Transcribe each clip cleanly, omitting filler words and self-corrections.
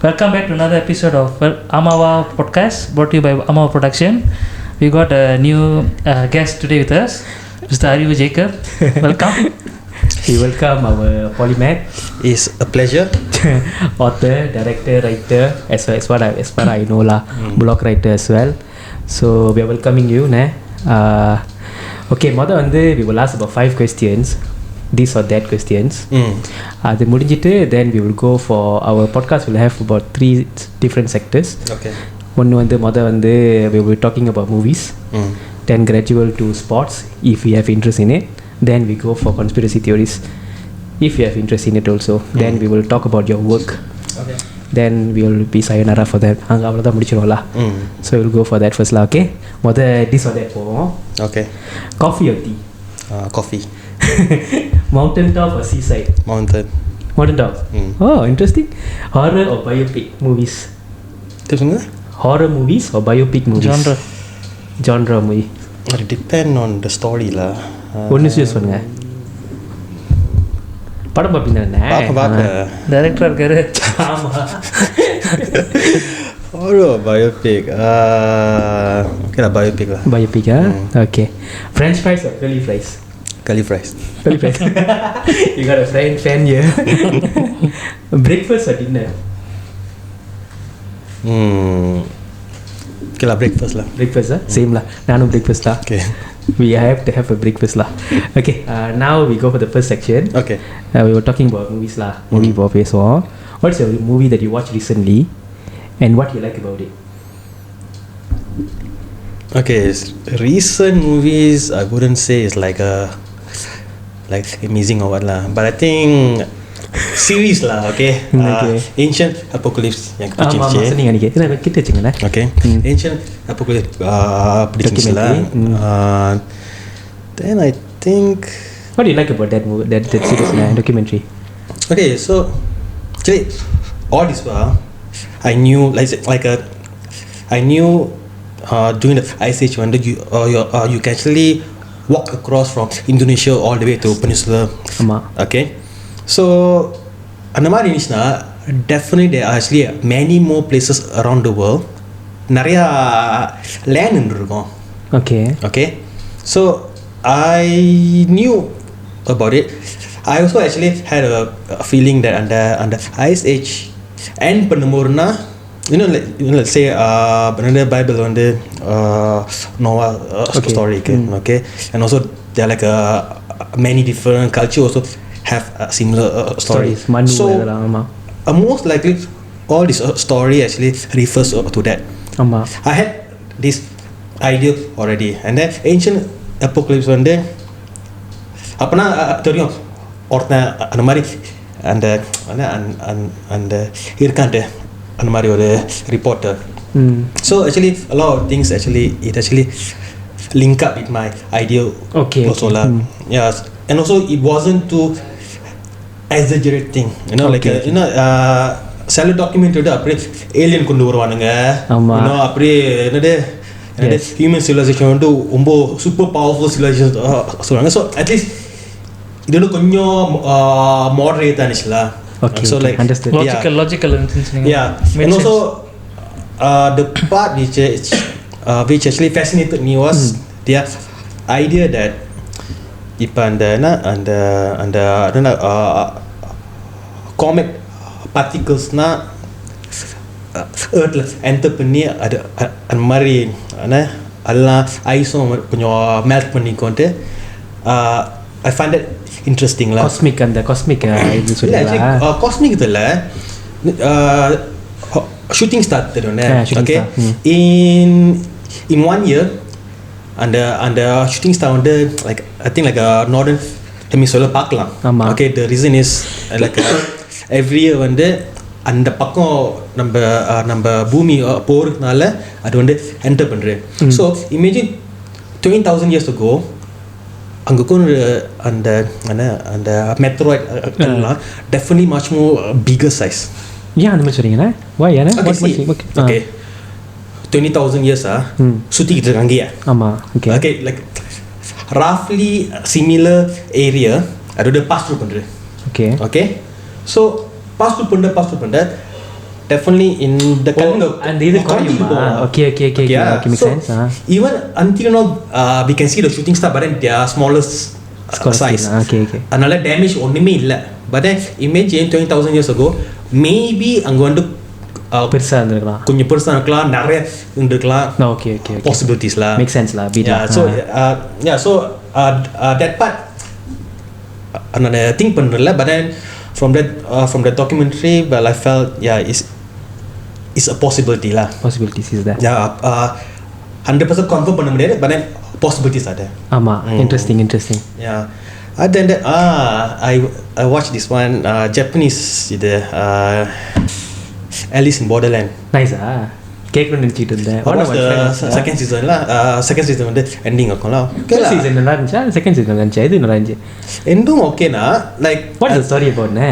Welcome back to another episode of Amava podcast, brought to you by Amava Production. We got a new guest today with us, Mr. Arrivvu Jacob. Welcome. We welcome our polymath. It's a pleasure. Author, director, writer, as far as I know lah, blog writer as well. So we are welcoming you. Okay, முதல்ல வந்து we will ask about 5 questions. This or that questions. அது முடிஞ்சிட்டு then we will go for our podcast. Will have about 3 different sectors. Okay. ஒன்று வந்து முதல்ல வந்து we will be talking about movies. Then gradual to sports if we have interest in it. Then we go for conspiracy theories if you have interest in it also. Then we will talk about your work. Okay. Then we will be sayonara for that. அங்கே அவ்வளோதான் முடிச்சிடுவோம்ல. So we will go for that first lah. Okay, முதல் this or that போவோம். Okay. Coffee or tea? Coffee. Mountain top or seaside? Mountain top. Oh, interesting. Horror or biopic movies? Terus Horror movies or biopic movies? Genre movie. It depend on the story lah. ஒன்று choose பண்ணுங்க. படம் பார்ப்பீங்க? டைரக்டராக இருக்காரு. ஆமாம். Horror biopic. Okay lah, biopic lah. Biopic okay. French fries or curly fries? Curly fries. Curly fries. You got a fan here. Breakfast or dinner? Okay lah, breakfast lah. Breakfast same lah. Naanum breakfast lah. Okay. We have to have a breakfast lah. Okay, now we go for the first section. Okay. We were talking about movies lah. Movie பேசுவோம். What's your movie that you watched recently and what you like about it? Okay, recent movies I wouldn't say is like amazing or what lah, but I think series lah. Okay. Ancient Apocalypse yang ஆமாம் சொன்னீங்க அன்றைக்கி. இதை கிட்ட வச்சுங்களேன். Okay. Ancient Apocalypse பிடிச்சிருந்துச்சு lah. Then I think what do you like about that movie, that series documentary? Okay, so actually all this while I knew I knew during the Ice Age when you can actually walk across from Indonesia all the way to Peninsula. Okay, so அந்த மாதிரி இருந்துச்சுன்னா definitely there are actually many more places around the world. நிறையா land இருக்கும். Okay, so I knew about it. I also actually had a feeling that under Ice Age end பண்ணும்போதுனா let's say another Bible வந்து Noah story okay, and also there are like many different culture also have similar stories. So most likely all this story actually refers to that. I had this idea already, and then Ancient Apocalypse வந்து அப்பனா தெரியும் ஒருத்தன் அந்த மாதிரி அந்த இருக்கான்ட்டு அந்த மாதிரி ஒரு reporter. So actually a lot of things actually link up with my idea also lah. Yes, and also it wasn't too exaggerating, சில டாக்குமெண்ட் அப்படியே ஏலியன் கொண்டு வருவானுங்க, அப்படியே என்னது ஹியூமன் சிவிலைசேஷன் வந்து ரொம்ப சூப்பர் பவர்ஃபுல் சிவிலைசேஷன் சொல்லுவாங்க. ஸோ அட்லீஸ்ட் இது கொஞ்சம் moderate ஆனிச்சுல. So like understood. Logical yeah, and also the part which actually fascinated me was the idea that இப்ப அந்த comet particles-னா earthல enter பண்ணி அது அந்த மாதிரி எல்லாம் ஐஸும் கொஞ்சம் மெல்ட் பண்ணிக்கொண்டு I find that interesting lah. Cosmic இது சொல்லுங்களா? Cosmic இதுல shooting star தெரியும்ல. Okay, in 1 year அந்த shooting star வந்து like I think like a northern hemisphere பார்க்கலாம். Okay, the reason is like every year வந்து அந்த பக்கம் நம்ம பூமி போறதுனால அது வந்து என்டர் பண்றேன். So imagine 20,000 years ago அங்கக்கும் அந்த மெட்ராய்ட் எல்லாம் definitely much more bigger size. ஏன் அந்த மாதிரி சொல்றீங்கண்ணா? why ஏன்னா okay 20,000 years சுத்திக்கிட்டு இருக்காங்க. ஆமா. okay like roughly similar area அதோட பாஸ் த்ரூ பண்றேன். okay so pass through பண்ண definitely in the and இது குறையுமா? Okay, makes so sense. even until now we can see the shooting star but then they are smallest size. Okay. அதனால damage ஒண்ணுமே இல்ல. But then imagine 20,000 years ago maybe அங்க வந்து பெருசா இருந்திருக்கலாம், கொஞ்சம் பெருசா இருக்கலாம், நிறைய இருந்திருக்கலாம். Okay. Possibilities lah. Make sense lah. So that part நான் think பண்ணல. But then from that documentary, well, I felt it's a possibility lah. Possibilities is there. 100% confirm பண்ண முடியாது, but then possibilities are there. ஆமா. Interesting. Yeah. And then I watched this one Japanese இது Alice in Borderland. Nice. கேட்கணும்னு நினைச்சிட்டு இருந்தேன். Second season second season வந்து ending இருக்கும்ல. First season நல்லா இருந்துச்சா? செகண்ட் சீசன் நல்லா இருந்துச்சா? இது நல்லா இருந்துச்சு. எண்டும் ஓகேனா like what is the story about ne?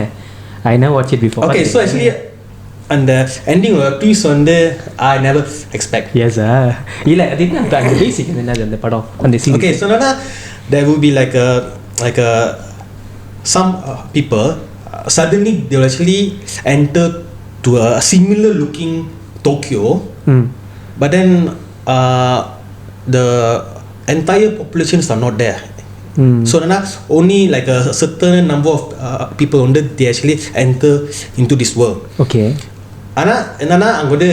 I never watched it before. Okay, so actually and the ending twist வந்து I never expect. Yes இல்ல அது என்ன அந்த பேசிக் என்னது அந்த படம் அந்த scene. Okay, so now there will be like a some people suddenly they will actually enter to a similar looking Tokyo, but then the entire populations are not there. So now only like a certain number of people they actually enter into this world. Okay. Ana enna anga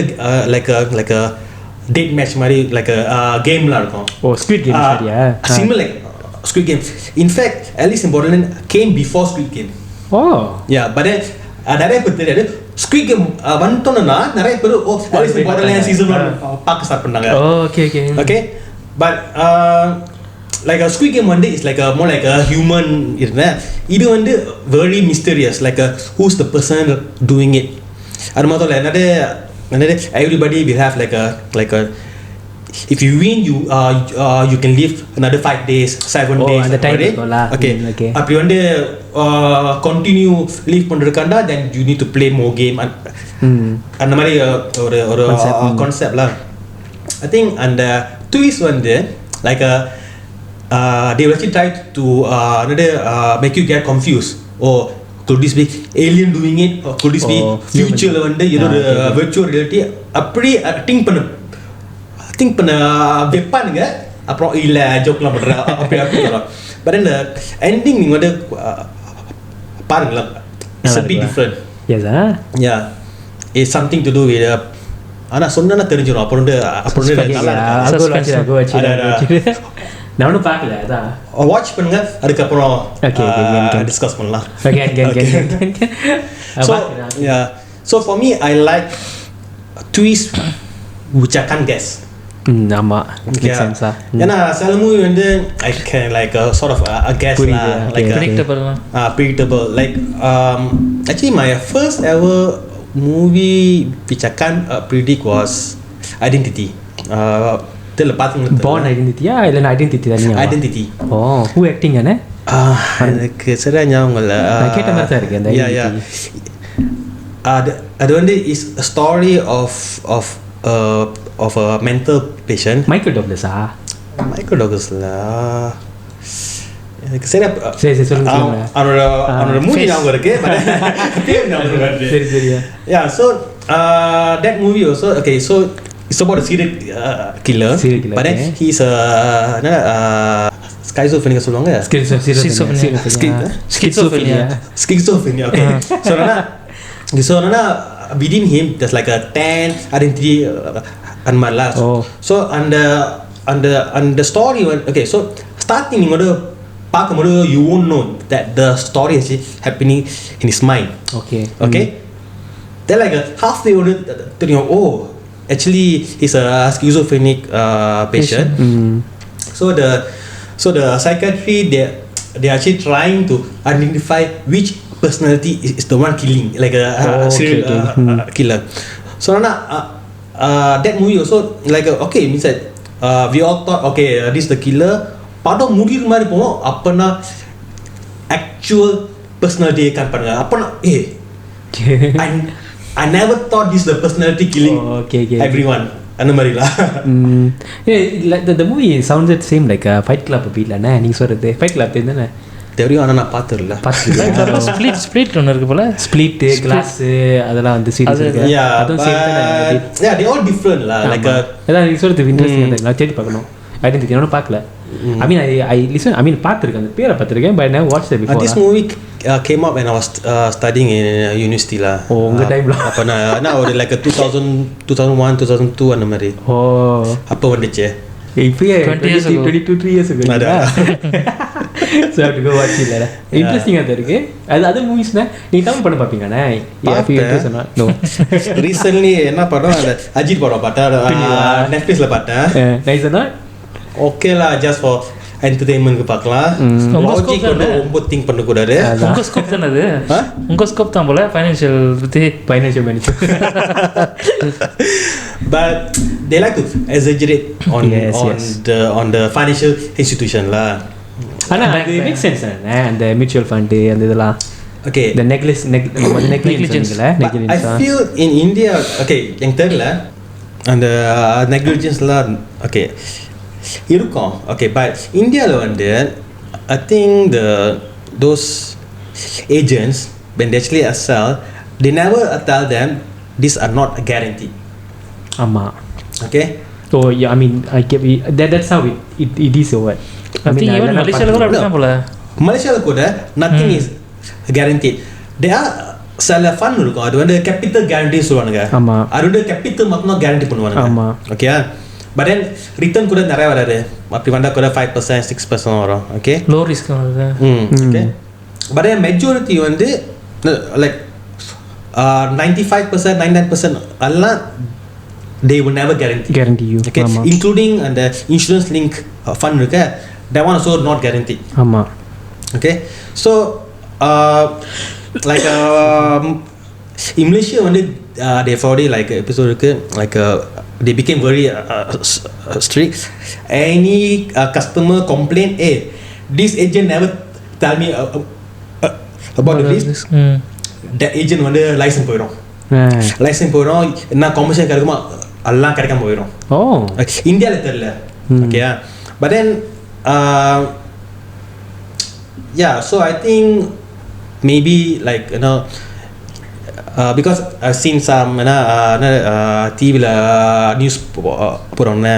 like a date match mari like a game la irukum. Oh, Squid Game சரியா? Similar like Squid Game. In fact, Alice in Borderland came before Squid Game. Oh. Yeah, but then நிறைய பேர் தெரியாது. Squid Game வந்துட்டோம்னா நிறைய பேர் Alice in Borderland season 1 பார்க்க start பண்ணாங்க. Okay. But like a Squid Game one day is like a more like a human இது வந்து very mysterious, like who's the person doing it. அது மட்டும் இல்ல another everybody will have like a if you win you can live another 5 days 7 days அந்த time okay அப்படி வந்து continue live பண்றதுக்காண்டா then you need to play more game அந்த மாதிரி ஒரு concept lah. I think and twist வந்து like they will actually try to make you get confused. Could this be alien doing it or could this be future வந்து ஏதோ ஒரு virtual reality அப்படி think பண்ண வெப்பானுங்க. அப்புறம் இல்ல ஜோக்லாம் பண்ற அப்படி but then the ending நீங்க வந்து பாருங்களா it's a bit different. Yes yeah, it's something to do with ஆனா சொன்னா தெரிஞ்சிரும். அப்புறம் நல்லா நானும் பார்க்கல அதான் வாட்ச் பண்ணுங்க அதுக்கப்புறம் டிஸ்கஸ் பண்ணலாம். So for me I like twist which I can't guess. ஆமா makes sense. ஏன்னா சில மூவி வந்து I can like sort of a guess like predictable like actually my first ever movie which I can't predict was Identity. தெரியல பாத்தீங்களா? Born Identity இல்ல Identity தானே? Identity. Who acting அண்ணே? எனக்கு சரியா ஞாபகம் இல்ல. நான் கேட்ட மாதிரி தான் இருக்கு அந்த Identity. அது வந்து is a story of a mental patient. Michael Douglas எனக்கு சரி சொல்லுங்க. அவனோட மூவி ஞாபகம் இருக்கு பேர் ஞாபகம் இல்ல. சரியா. Yeah, so that movie also okay, so it's about a serial killer, but then he's schizophrenia சொல்லுவாங்க. Schizophrenia. Okay. So within him there's like a 10 identity and my last. So and the story okay, so starting நீங்க வந்து பாக்கும்போது you won't know that the story is happening in his mind. Okay. Then like halfway over தெரியும் actually he's a schizophrenic patient. So the psychiatry they are actually trying to identify which personality is the one killing, like a serial killer. So that movie also like okay means that we all thought okay this is the killer. படம் முடிகிற மாதிரி போவோம் அப்பனா actual personality kan பண்ணுங்க அப்பனா I never thought this is the personality killing everyone அந்த மாதிரில. Like the movie sounded same like Fight Club a bit la நீங்க சொல்றது Fight Club தானே? தெரியும் ஆனால் நான் பார்த்துடல. ஸ்பிளிட் ஒன்று இருக்கு போல. ஸ்பிளிட் கிளாஸ் அதெல்லாம் வந்து சீரிஸ் இருக்கு. அதுவும் yeah they all different lah. Like அதான் நீ சொல்றது இன்ட்ரெஸ்டிங். நான் தேடி பார்க்கணும். ஐடென்டிட்டி நான் பார்க்கல. I mean பார்த்திருக்கேன், அந்த பேரை பார்த்திருக்கேன், but I never watched it before. This movie came up when I was studying in university lah. உங்க டைம்ல அப்ப நான் ஒரு like 2001 2002 அந்த மாதிரி. அப்ப வந்துச்சு. இப்பயே 22 years ago. So I have to go watch it lah. Interesting ஆ இருக்கு. அது மூவிஸ்னா நீ தமிழ் படம் பாப்பீங்கனா? No. Recently என்ன படம் அந்த அஜித் படம் பார்த்தா Netflixல பார்த்தேன். Nice or not? Okay lah, just for entertainment க்கு பார்க்கலாம். லாஜிக் வந்து ரொம்ப திங்க் பண்ண கூடாது. உங்க ஸ்கோப் தான அது? உங்க ஸ்கோப் தான் போல financial management. But they like to exaggerate on the financial institution lah. ஆனா அது make sense அந்த mutual fund அந்த இதெல்லாம். Okay, the negligence. I feel in India, okay, yang தெரியல அந்த negligence lah, okay இருக்கும். Okay, but Indiaல வந்து I think those agents when they actually sell, they never tell them these are not a guarantee. ஆமா. Okay, so yeah, I mean I get that's how it is or what. I mean even Malaysia கூட அப்படிதான் போல. Malaysia கூட nothing is guaranteed. There are சில fund இருக்கும், அது வந்து capital guarantee சொல்லுவானுங்க. ஆமா. அது வந்து கேபிட்டல் மட்டும் தான் கேரண்டி பண்ணுவானுங்க. ஆமா. ஓகே, but then return கூட நிறைய வராது. அப்படி வந்தா கூட 5% 6% வரும். ஓகே, லோ ரிஸ்க் வருது. ஓகே, but then majority வந்து like 95% 99% எல்லாம் they will never guarantee you. Okay, including and the insurance link fund இருக்கு, that one also not guaranteed. ஆமா. Okay, so like in Malaysia வந்து they've already like episode இருக்கு, like they became very strict. Any customer complain, this agent never tell me about the risk, that agent வந்து license போயிடும். Licence போயிடும், என்ன commission கிடைக்குமோ எல்லாம் கிடைக்காம போயிடும். இந்தியாவில் தெரியல. Okay, but then yeah, so I think maybe like you know because I've seen some டிவியில் நியூஸ் போகிறோம்ல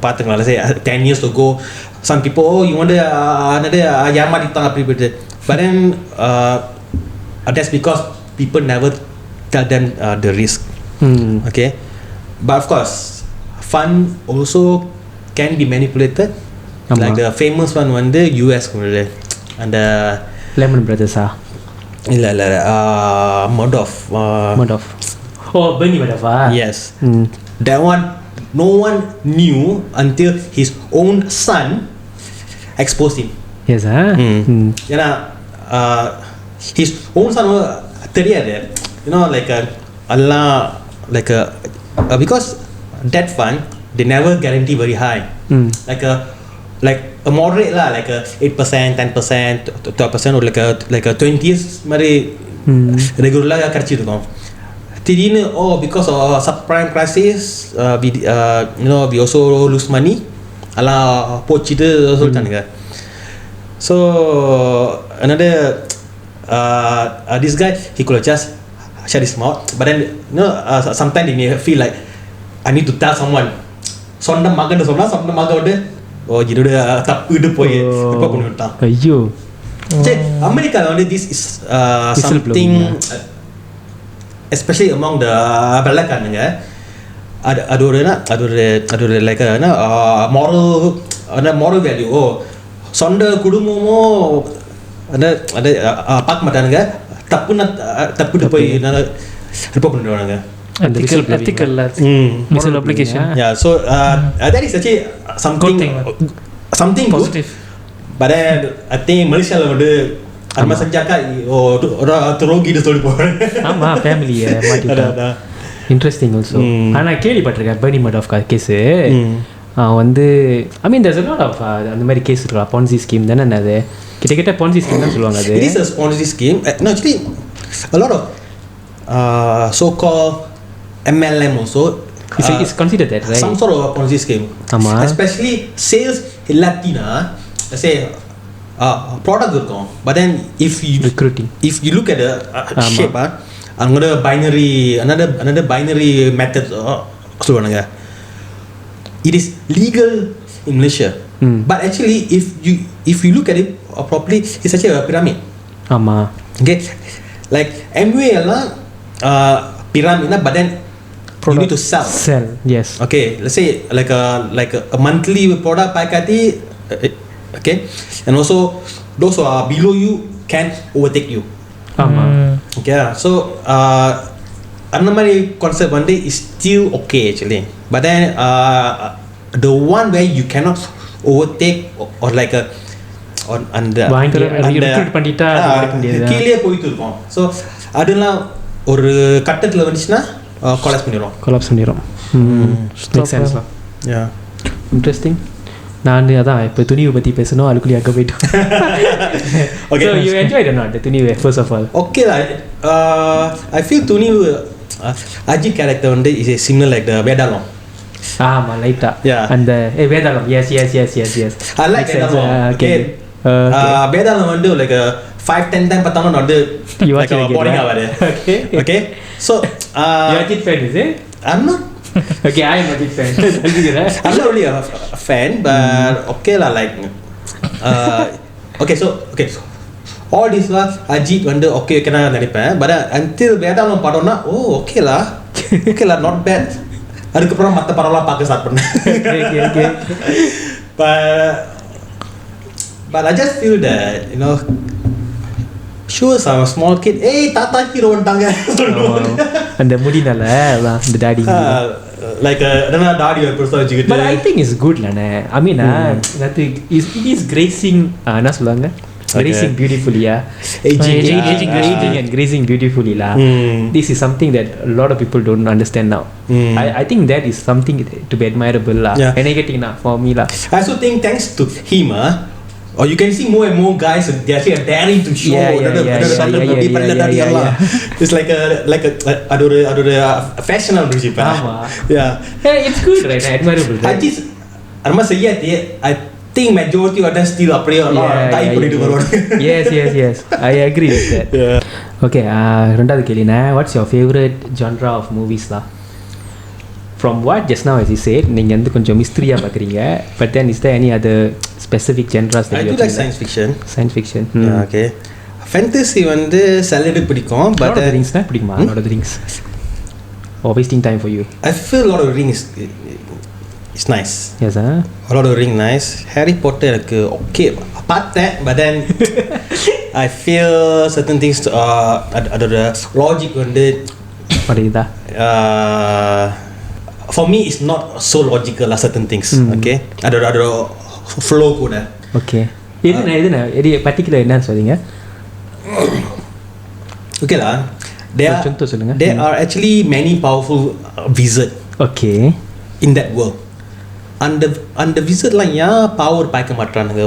பார்த்துக்கலாம். say 10 years ago some people you want ஏமாற்றித்தான் அப்படி போயிட்டு, but then that's because people never tell them the risk. Okay, but of course fund also can be manipulated. Like the famous one வந்து US and Lehman Brothers இல்ல Madoff. Bernie Madoff. Yes, that one no one knew until his own son exposed him. Yes, ஏன்னா his own son தெரியாது, you know, like Allah, like because that fund they never guarantee very high. Like a moderate lah, like 8%, 10%, 12%, or like a 20 years மாதிரி ரெகுலரா கிடைச்சிருக்கும். திடீர்னு because of subprime crisis you know we also lose money எல்லாம் போச்சுட்டு சொல்லிட்டானுங்க. So another this guy, he could have just shut his mouth, but then you know sometimes they may feel like I need to tell someone. சொந்த மகன் சொன்னா சொந்த மகனோட இதோட தப்பு இது போய் இப்ப கொண்டு விட்டான். ஐயோ, சரி, அமெரிக்கால வந்து this is something especially among the வெள்ளைக்காரனுங்க, அது ஒரு like moral value. சொந்த குடும்பமோ அதை பார்க்க மாட்டானுங்க, தப்புன்னு போய் report பண்ணிடுவானுங்க. ethical application. Yeah, so that is actually something positive. But then I think Malaysia வந்து அம்மா செஞ்சாக்கா ஒரு துரோகின்னு சொல்லி போறாங்க. ஆமா, ஃபேமிலியை மாட்டிட்டாங்க. Interesting also. ஆனா கேள்விப்பட்டிருக்கேன் பெர்னி மடோஃப் கேஸ் வந்து I mean there's a lot of அந்த மாதிரி கேஸ் இருக்கா. Ponzi scheme தானே அது, கிட்ட Ponzi scheme தான் சொல்லுவாங்க. அது it is a Ponzi scheme. No, actually a lot of so-called MLM also it's considered that, right? Some sort of Ponzi scheme. ஆமா, especially sales இல்லாட்டினா, let's say product இருக்கும். But then if you look at the shape another binary method சொல்லுவாங்க. It is legal in Malaysia. But actually if you look at it properly, it's actually a pyramid. Okay, like MWay எல்லாம் pyramid but then you need to sell. Yes. Okay, let's say like a monthly product packati. Okay, and also those who are below you can overtake you. Okay, so அந்த மாதிரி concept வந்து is still okay actually, but then the one where you cannot overtake or like a அந்த கீழே போயிட்டு இருக்கும். So அதெல்லாம் ஒரு கட்டத்தில் வந்துச்சுன்னா கொலாப்ஸ் பண்ணிடும். மேக் சென்ஸ் தான். இன்ட்ரெஸ்டிங். நான் அதான் இப்போ துணிவை பற்றி பேசணும், அதுக்குள்ளே அங்கே போயிட்டோம். Okay, so you enjoyed or not the துணிவை first of all? Okay, I feel Thunivu Ajith character வந்து is similar like the Vedalam. லைட்டா அந்த Vedalam. Yes I like Vedalam. Okay, Vedalam வந்து லைக் 5-10 டைம் பார்த்தாலும் வந்து லைக் போரிங் ஆவாரு. Okay, so you are Ajit fan, is it? I'm not. Okay, I am a big fan. I'm not really a fan, but okay lah, like okay, so all this lah Ajit வந்து okay நான் நினைப்பேன். But until வேதாளம் படம்னா okay lah, not bad. அதுக்கப்புறம் மற்ற படம்லாம் பார்க்க start பண்ணேன். But I just feel that, you know, sure, I'm a small kid. Hey, tata hero வந்துட்டாங்க. அந்த முடினால அந்த daddy like another daddy or person வச்சிக்கிட்டு. But I think it's good lah. I mean that it is gracing என்ன சொல்லுவாங்க, gracing beautifully. Aging and gracing beautifully lah. This is something that a lot of people don't understand now. I think that is something to be admirable lah. Anything lah for me lah. I also think thanks to him or you can see more and more guys they actually are daring to show it's like a fashionable principle. It's good, right? Admirable, right? I think majority of them still அப்படியே tie பண்ணிட்டு வருவாங்க. Yes, I agree with that. Okay, ரெண்டாவது கேள்வினா, what's your favorite genre of movies lah? From what just now as you said, நீங்க வந்து கொஞ்சம் மிஸ்ட்ரியா பார்க்குறீங்க, but then is there any other specific genres that I do like science fiction. Okay, fantasy வந்து சிலருக்கு பிடிக்கும், but Lord of the Rings பிடிக்குமா? Lord of the Rings or wasting time for you? I feel Lord of the Rings is nice. Yes, Lord of the Rings nice. Harry Potter எனக்கு okay பார்த்தேன், but then I feel certain things அதோட logic வந்து புரியுதா? For me it's not so logical lah, certain things. Okay, ada flow கூட. Okay, இது particular என்னன்னு சொல்றீங்க? Okay lah, there are actually many powerful wizard okay in that world. And the wizard lah ஏன் power பாய்க்க மாட்டானுங்க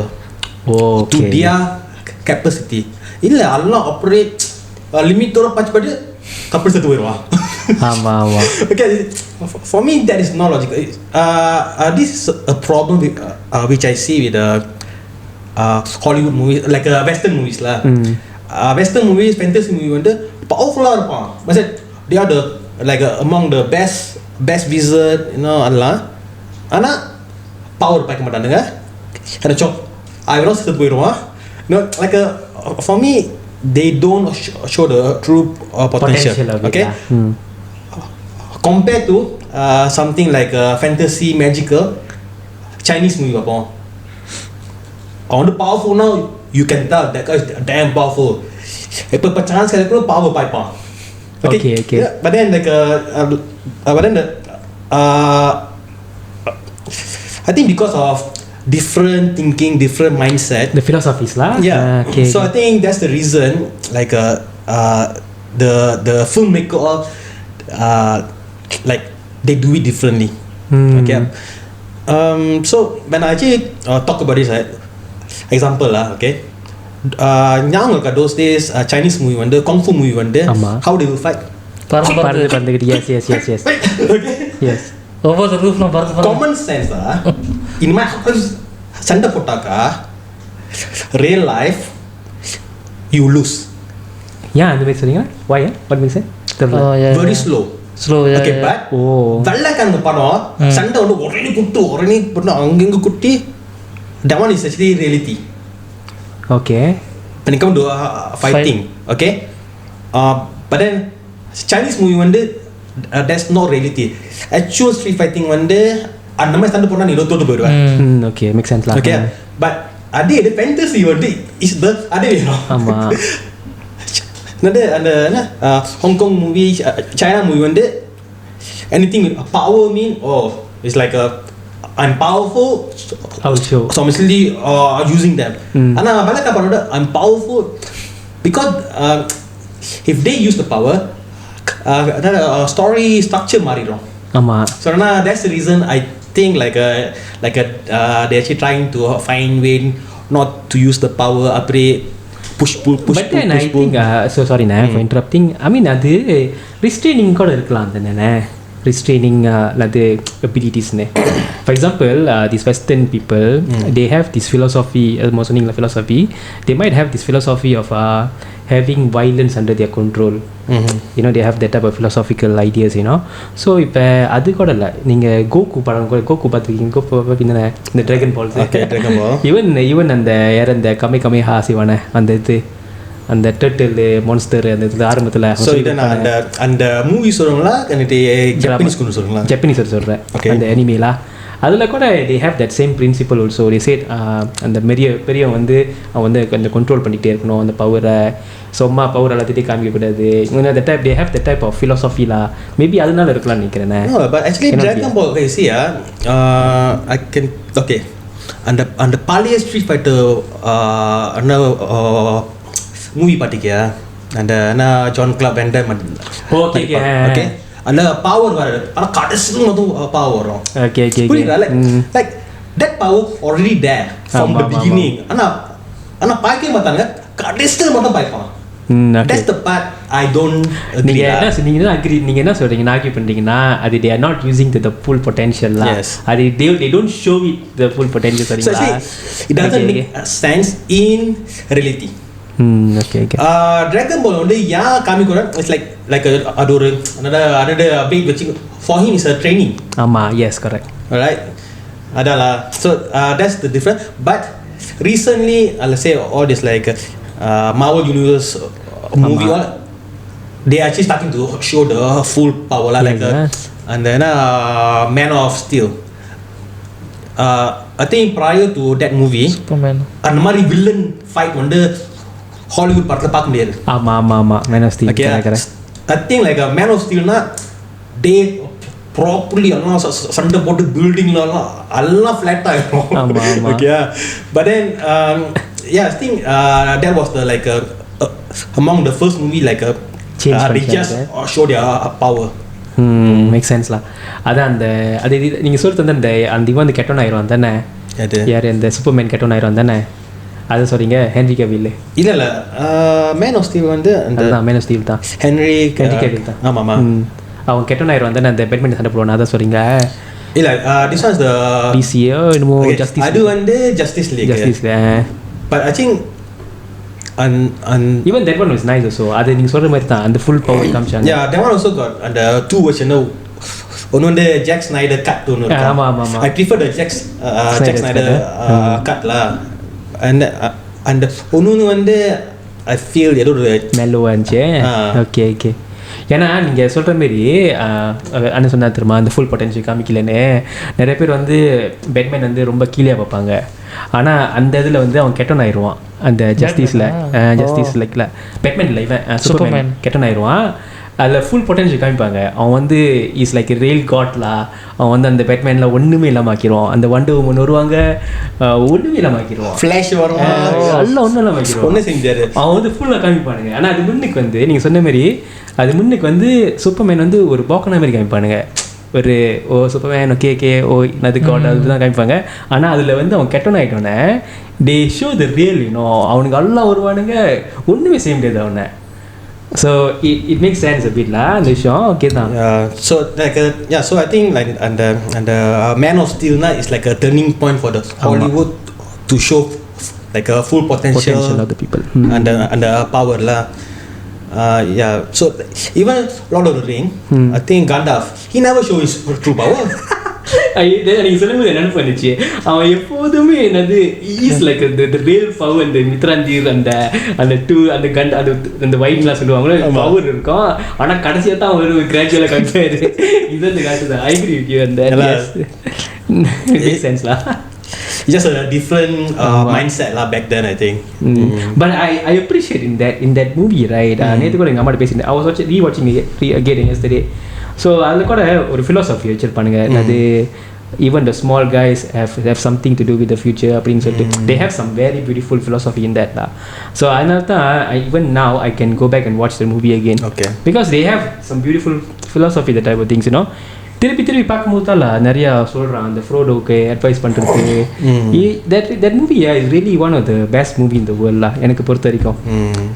to their capacity. இல்ல எல்லாம் operate லிமிட்டோட punch பண்ணி கப்பல் செத்து போயிடுவான். Okay, for me that is not logical. This is a problem which I see with Hollywood movies, like Western movies lah. Western movies, fantasy movie வந்து powerful இருப்பான். They are the like among the best wizard, you know, அதெல்லாம். ஆனா power பாய்க்க மாட்டானுங்க. செத்து போயிடுவான். Like for me they don't show the true potential. Okay, compared to something like fantasy magical Chinese movie பார்ப்போம். அவன் powerful now, you can tell that guy is damn powerful. இப்ப chance கிடைக்கும் power பாய்ப்பான். Okay. Yeah, but then like I think because of different thinking, different mindset, the philosophies lah. Okay. So I think that's the reason like the filmmaker all like they do it differently. Okay. So when I actually talk about this example lah, okay, ஞாபகம் those days Chinese movie வந்து kung fu movie வந்து how they will fight பறந்துக்கிட்டு. yes okay, yes ஒவ்வொரு ரூஃப்ல பறந்து common sense இனிமே சண்டை போட்டாக்கா real life you lose. ஏன் அந்த மாதிரி சொல்றீங்க? Why? What means it? Oh, yeah. Very slow. Slow, yeah. Okay, yeah. but வெள்ளைக்காரங்க படம் சண்டை வந்து உடனே குட்டு அங்கங்க குட்டி, that one is actually reality. Okay. When it comes to fighting, okay, but then Chinese movie வந்து that's not reality. Actual street fighting வந்து அந்த மாதிரி சண்டை போட்டா நீ தோத்து போயிடுவேன். Okay, make sense lah. Okay, but அதே fantasy வந்து is the அதே ஆமா. அந்த என்ன Hong Kong movie, China movie வந்து anything with power mean it's like I'm powerful, I'll show. so I'm actually using them. ஆனா வெள்ளக்கார படோட I'm powerful because if they use the power, story structure மாறிடும். ஆமா. So that's the reason I think like they actually trying to find way not to use the power, அப்படியே push pull. But then I think so sorry for interrupting. I mean அது restraining கூட இருக்கலாம் தானே, restraining அது abilities ne. For example, these Western people, they have this philosophy, philosophy. They might have this philosophy of having violence under their control. You know, they have that type of philosophical ideas, you know. So இப்போ அது கூட இல்லை, நீங்கள் Coco படம் Coco பார்த்துருக்கீங்க, Coco இந்த dragon balls. Even அந்த யார் அந்த கமே ஹாசிவான அந்த இது அந்த டர்ட்டில் மான்ஸ்டர் அந்த இது ஆரம்பத்தில். ஸோ இதை நான் அந்த மூவி சொல்லுங்களா ஜப்பனீஸ் சொல்கிறேன் அந்த அனிமேலா அதில் கூட they have that same principle also. They said அந்த பெரியவன் வந்து அவன் வந்து அந்த கண்ட்ரோல் பண்ணிகிட்டே இருக்கணும் அந்த பவரை, சும்மா பவர் எல்லாத்தையும் காமிக்கக்கூடாது. that type, they have that type of philosophy lah. Maybe அதனால இருக்கலாம்னு நினைக்கிறேன். No, but actually Dragon Ball, okay, see I can, okay, அந்த பழைய ஸ்ட்ரீட் ஃபைட்டர் மூவி பார்த்திக்கியா, அந்த ஜான் கிளாப் அண்ட் ஓகே அந்த பவர் வர ஆனால் கடைசியில் மட்டும் பவர் வரும். புரியுதா? Like that power already there from the beginning. ஆனால் பார்க்கவே மாட்டாங்க, கடைசியில் மட்டும் பார்ப்பாங்க. That's the part I don't agree. நீங்க என்ன சொல்றீங்க, ஆர்கியூ பண்றீங்கன்னா அது they are not using the full potential lah. அது they don't show it the full potential சரிங்களா. So it doesn't make sense in reality. Okay. Dragon Ball வந்து யா காமிக்கறோம், it's like அது ஒரு another big வச்சு for him is a training. ஆமா, yes, correct. Alright, adala. So that's the difference. But recently let's say all this like Marvel Universe movie all, they actually starting to show the full power lah, like and then Man of Steel. I think prior to that movie Superman அந்த மாதிரி villain fight வந்து Hollywood படத்துல பார்க்க முடியாது. ஆமா Man of Steel. Correct. I think like a Man of Steel na they properly எல்லாம் சண்டை போட்டு பில்டிங்ல எல்லாம் ஃபிளாட் ஆயிடும். ஆமா. Okay, but then I think that was the like among the first movie like they just show their power. Make sense lah. அதான் அந்த அது நீங்க சொல்றது அந்த இவன் வந்து கெட்டோன் ஆயிரும் தானே, யார் அந்த சூப்பர்மேன் கெட்டோன் ஆயிரும் தானே, அது சொல்றீங்க ஹென்ரி கேவில்? இல்ல மேன் ஆஃப் ஸ்டீல் வந்து அதுதான் மேன் ஆஃப் ஸ்டீல் தான், ஹென்ரி கேவில் தான். ஆமாமா, அவன் கெட்டோன் ஆயிரும் தானே அந்த பேட்மேன் சண்டை போடுவான், அதான் சொல்றீங்க? இல்ல this was the DC என்னமோ ஜஸ்டிஸ், அது வந்து justice league. But I think even that one was nice also. அது நீங்க சொல்ற மாதிரி தான் அந்த full power காமிச்சாங்க. Yeah, that one also got and the two version ஒன்னு வந்து ஜாக் ஸ்னைடர் கட் ஒன்னு இருக்கு. ஆமா. I prefer the Zack Snyder cut lah. And ஒன்னு வந்து I feel ஏதோ ஒரு மெல்லோவா இருந்துச்சு. ஓகே. ஏன்னா நீங்கள் சொல்கிற மாரி அண்ணன் சொன்னா தெரியுமா, அந்த ஃபுல் பொட்டன்ஷியல் காமிக்கலன்னு நிறைய பேர் வந்து பேட்மேன் வந்து ரொம்ப கீழே பார்ப்பாங்க. ஆனால் அந்த இதில் வந்து அவன் கெட்டோன் ஆயிடுவான் அந்த ஜஸ்டிஸ் லைக்கில் பேட்மேன் இல்லை இவன் சூப்பர்மேன் கெட்டோன் ஆயிடுவான். அதில் ஃபுல் பொட்டன்ஷியல் காமிப்பாங்க. அவன் வந்து இஸ் லைக் ரியல் காட்லா. அவன் வந்து அந்த பேட்மேனில் ஒன்றுமே இல்லாமல் ஆக்கிடுவான். அந்த வண்டு உமன் வருவாங்க, ஒன்றுமே இல்லாமல் ஆக்கிடுவான். ஃப்ளாஷ் வரும், எல்லாம் ஒன்றும் இல்லாமல் ஆக்கிடுவான். ஒன்றும் செஞ்சாரு. அவன் வந்து ஃபுல்லாக காமிப்பானுங்க. ஆனால் அது முன்னுக்கு வந்து நீங்கள் சொன்ன மாதிரி அது முன்னுக்கு வந்து சூப்பர்மேன் வந்து ஒரு போக்கன மாதிரி காமிப்பானுங்க. ஒரு சூப்பர்மேன் ஓகே அது காட் அதுதான் காமிப்பாங்க. ஆனால் அதில் வந்து அவன் கெட்டோன் ஆகிட்டோன்னே தே ஷோ த ரியல் அவனுக்கு எல்லாம் வருவானுங்க, ஒன்றுமே செய்ய முடியாது அவனை. So it makes sense a bit lah the show. Okay தான். So like so I think like and the Man of Steel na is like a turning point for the Hollywood to show like a full potential of the people. and the power lah. Yeah. So even Lord of the Ring, I think Gandalf, he never show his true power. நீங்கள் சொல்லும்போது என்ன பண்ணுச்சு, அவன் எப்போதுமே என்னது is like the real power, அந்த மித்ராந்தீர் அந்த கண்ட் அந்த வைட்லாம் சொல்லுவாங்களோ பவர் இருக்கும், ஆனால் கடைசியாக தான் ஒரு கிராஜுவலாக கம்பேர் இது அந்த காட்டு தான். ஐ அக்ரி வித் யூ அந்த make sense lah. It's just a different mindset lah back then, I think. But I appreciate in that movie, right? நேற்று கூட எங்கள் அம்மாட்ட பேசியிருந்தேன். I was rewatching it again yesterday. So அதில் கூட ஒரு philosophy வச்சிருப்பானுங்க, அது even the small guys have something to do with the future அப்படின்னு சொல்லிட்டு they have some very beautiful philosophy in that lah. So அதனால தான் even now I can go back and watch the movie again. Okay. Because they have some beautiful philosophy, that type of things, you know. திருப்பி பார்க்கும்போது தான் நிறையா சொல்கிறான் அந்த ஃப்ரோடோக்கு advice பண்ணுறதுக்கு. that movie is really one of the best movie in the world lah எனக்கு பொறுத்த வரைக்கும்.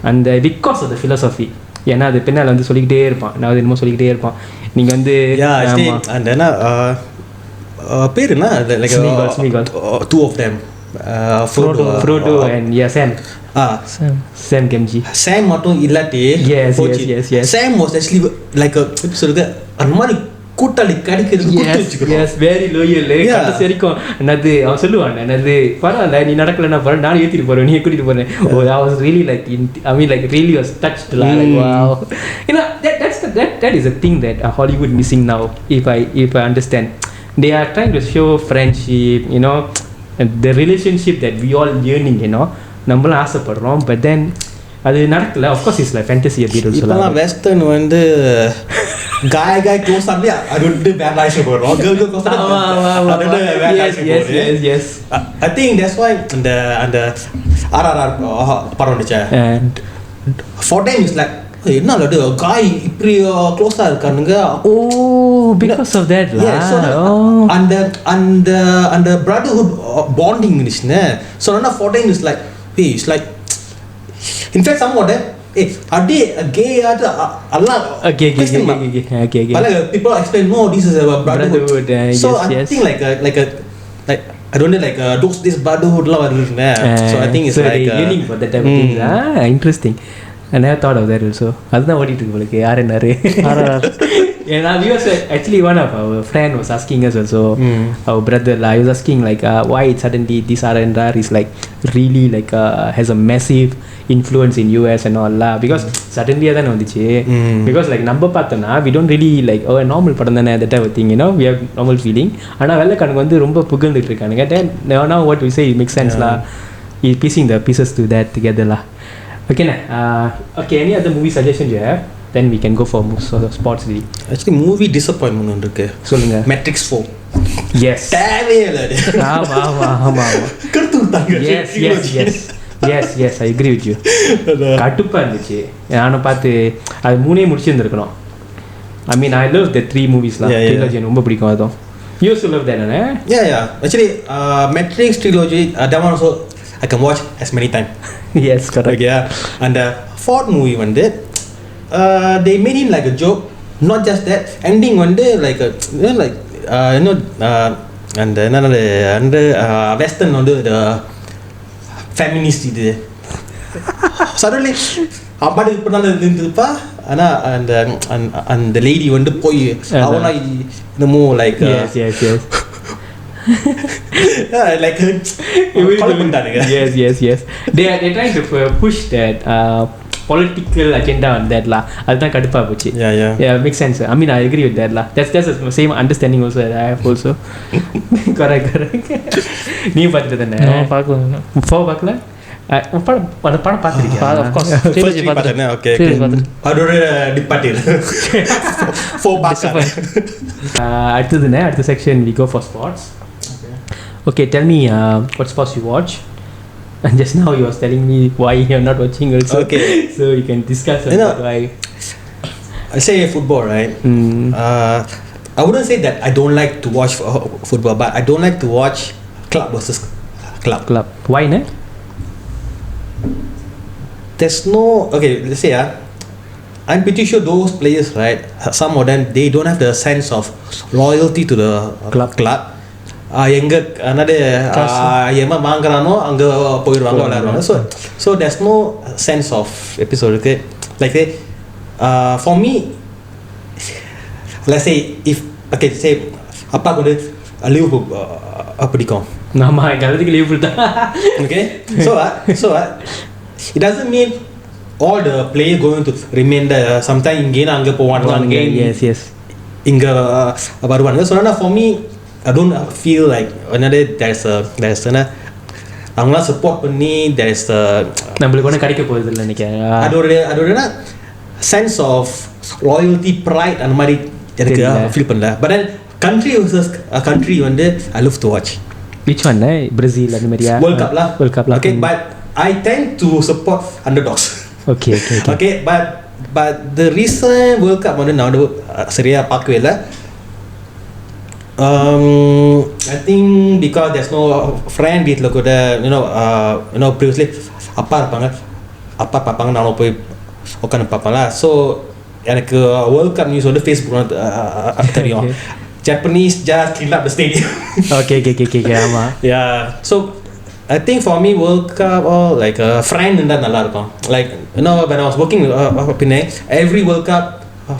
And because of the philosophy, ஏன்னா அது பின்னால் வந்து சொல்லிக்கிட்டே இருப்பான், நான் அது என்னமோ சொல்லிக்கிட்டே இருப்பான். நீங்கள் வந்து and then பேர் என்ன like Smeagol. Two of them, Frodo and Sam Gamgee. Sam மட்டும் இல்லாட்டி yes. Sam was actually like a சொல்லுங்க அந்த மாதிரி கூட்டாளி கிடைக்கிறது கூட்டி வச்சுக்கிறோம். Yes, very loyal. கடைசி வரைக்கும் என்னது அவன் சொல்லுவான், என்னது பரவாயில்ல நீ நடக்கலன்னா பரவாயில்ல நான் ஏற்றிட்டு போகிறேன், நீ கூட்டிகிட்டு போகிறேன். I was really like really was touched like wow. You know that is a thing that Hollywood missing now, if I understand. They are trying to show friendship, you know, the relationship that we all yearning, you know, நம்மளும் ஆசைப்படுறோம், but then அது நடக்கல. Of course it's like fantasy a bit also. இப்போலாம் western வந்து guy close up அது வந்து வேற life போறோம், girl close up அது வேற லைஃப் போறோம். Yes. I think that's why அந்த RRR படம் வந்துச்சு. For them it's like என்ன அது guy இப்படி க்ளோஸா இருக்கானுங்க. Because of that lah. Yeah, so and the brotherhood bonding இருந்துச்சுன்னு. So now for them it's like it's like in fact some of them are they a gay Allah okay but people explain no, this is a brotherhood. So I think like I don't know like this brotherhood la varudna. So I think it's like yearning for that type of things. Interesting. I never thought of that also. அதுதான் ஓடிட்டு இருக்கு உங்களுக்கு யாருன்னாரு. And we also actually one of our friend was asking us also, our brother lah, he was asking like why suddenly this R&R is like really like has a massive influence in US and all lah, because suddenly அதான் வந்துச்சு. Because like நம்ம பார்த்தோம்னா we don't really like normal படம் தானே that type of thing, you know, we have normal feeling. ஆனால் வெள்ளைக்காரங்க வந்து ரொம்ப புகழ்ந்துட்டு இருக்கானுங்க. Then now what we say it makes sense lah. He piecing the pieces to that together lah. Okay nah. Okay, any other movie suggestions you have? Then we can go for sports league. Actually movie disappointment ஒன்று இருக்கு. சொல்லுங்க. Matrix 4. Yes. தேவையில்லை. ஆமா. கருத்து விட்டாங்க. Yes, I agree with you. கடுப்பா இருந்துச்சு. நானும் பார்த்து அது மூணே முடிச்சிருந்துருக்கணும். I mean I love the 3 movies lah. Trilogy ரொம்ப பிடிக்கும் அதுவும். You also love that, eh? Yeah. Actually Matrix trilogy that one also I can watch as many times. Yes, correct. Okay, yeah. And the 4th movie வந்து they made it like a joke. Not just that, ending வந்து like a and western வந்து the feminist இது suddenly Ambadi இப்படினால இருந்துப்பா. ஆனால் அந்த lady வந்து போய் அவனா இன்னமோ like yes like yes they trying to push that political agenda on that lah. அதுதான் கடுப்பா போச்சு. Yeah, makes sense. I mean I agree with that lah. That's the same understanding also that I have also. correct நீ பார்த்துட்டு தானே? பார்க்கல. 4 பார்க்கல? படம் பார்த்துருக்கியா? Of course. First பார்த்தேன். Okay. அதோட டிபார்ட்டில் 4 பார்த்தேன். அடுத்த section we go for sports. Okay, tell me what sports you watch. And just now you was telling me why you're not watching also. Okay. So you can discuss about why. I say football, right? I wouldn't say that I don't like to watch football, but I don't like to watch club versus club. Why not? There's no... Okay, let's say I'm pretty sure those players, right, some of them, they don't have the sense of loyalty to the club. எங்க எம்மா வாங்குறானோ அங்க போயிடுவாங்க விளையாடுவாங்க. So there's no sense of episode இருக்கு. Like say for me, let's say if okay say அப்பா கூட Liverpool பிடிக்கும். ஆமா எங்களுக்கு லிவர்பூல் தான். Okay, so it doesn't mean all the players going to remain there. Sometimes இங்கே அங்க போவாங்க. Yes இங்க வருவாங்க. So for me I don't feel like another there's அவங்களாம் சப்போர்ட் பண்ணி there's நம்மளுக்கு ஒன்றும் கிடைக்க போகுது இல்லை நினைக்கிறேன். அதோட சென்ஸ் ஆஃப் லாயல்ட்டி ப்ரைட் அந்த மாதிரி எனக்கு ஃபீல் பண்ணல. But then country versus country வந்து I love to watch. Which one? Brazil and Maria World Cup lah. Okay, but I tend to support underdogs. Okay, but the recent World Cup வந்து நான் சரியா பார்க்கவே இல்லை. I think because there's no friend வீட்டில் கூட you know previously அப்பா பார்ப்பாங்க நானும் போய் உட்காந்து பார்ப்பேன்ல. ஸோ எனக்கு வேர்ல்ட் கப் நியூஸ் வந்து ஃபேஸ்புக் தெரியும். Japanese just clean up the stadium. Okay. ஆமா. Yeah. So I think for me World Cup or like a friend இருந்தா நல்லா இருக்கும். Like you know when I was working Penang, every World Cup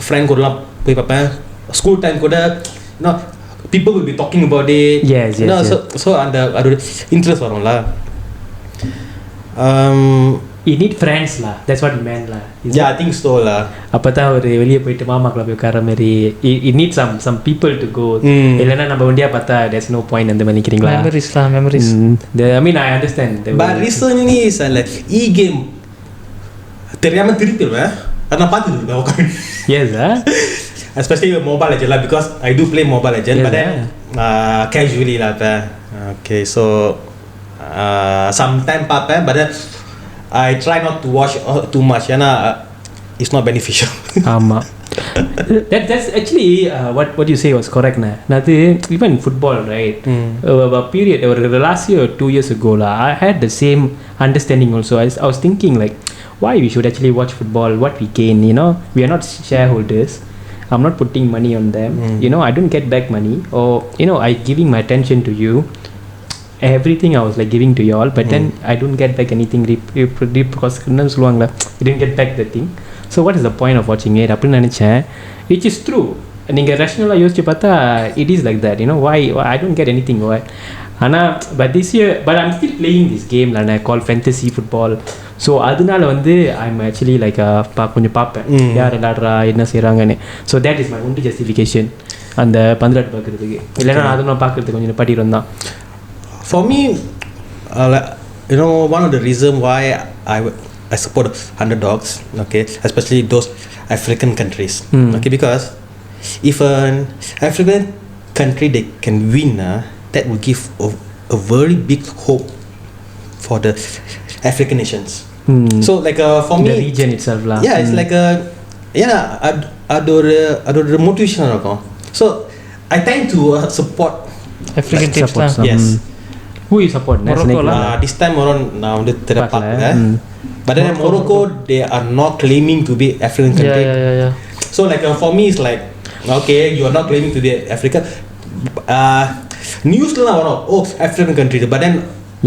friend கூடலாம் போய் பார்ப்பேன். School time கூட you know people will be talking about it. Yes. So அந்த interest வரும்ல. You need friends lah. That's what you meant lah. Yeah, I think so lah. அப்பதான் ஒரு வெளியே போயிட்டு மாமாக்குள்ள போய் உட்கார மாதிரி it needs some people to go. இல்லைன்னா நம்ம வண்டியா பார்த்தா there's no point அந்த மாதிரி நினைக்கிறீங்களா? Memories. I mean I understand. But recently is like e-game தெரியாம திருப்பிடுவேன். அதை நான் பார்த்துட்டு இருக்கேன் உட்காந்து. Yes. Especially with Mobile Legends lah, because I do play Mobile Legends, but then casually lah. Okay, so sometime பார்ப்பேன், but then I try not to watch too much. It's not beneficial. ஆமா. That's actually what you say was correct na. Nadu even football, right? A period or last year or 2 years ago lah, I had the same understanding also. I was thinking like why we should actually watch football, what we gain, we are not shareholders. I'm not putting money on them. I don't get back money, or I giving my attention to you. Everything I was like giving to you all, but then I don't get back anything because சொல்லுவாங்களா you didn't get back the thing. So what is the point of watching it அப்படின்னு நினைச்சேன். Which is true. நீங்கள் ரேஷனலாக யோசிச்சு பார்த்தா it is like that. Why I don't get anything. Why? But this year, but I'm still playing this game and I call fantasy football. So அதனால வந்து I'm actually like கொஞ்சம் பார்ப்பேன் யார் விளையாடுறா என்ன செய்கிறாங்கன்னு. So that is my only justification அந்த பந்தலாட்டு பார்க்குறதுக்கு. இல்லைன்னா அதை நான் பார்க்குறதுக்கு கொஞ்சம் படிக்கிறோம் தான். For me, one of the reasons why I support underdogs, okay, especially those African countries, okay, because if an African country they can win, that will give a very big hope for the African nations. So like for me, the region itself lah. Yeah, it's like adore motivation இருக்கும். So I tend to support African teams lah. Yes. Who you support? Morocco lah. This time around நான் வந்து பார்க்கல. But then Morocco they are not claiming to be African country. Yeah. So like for me it's like okay, you are not claiming to be Africa. News la varo African country, but then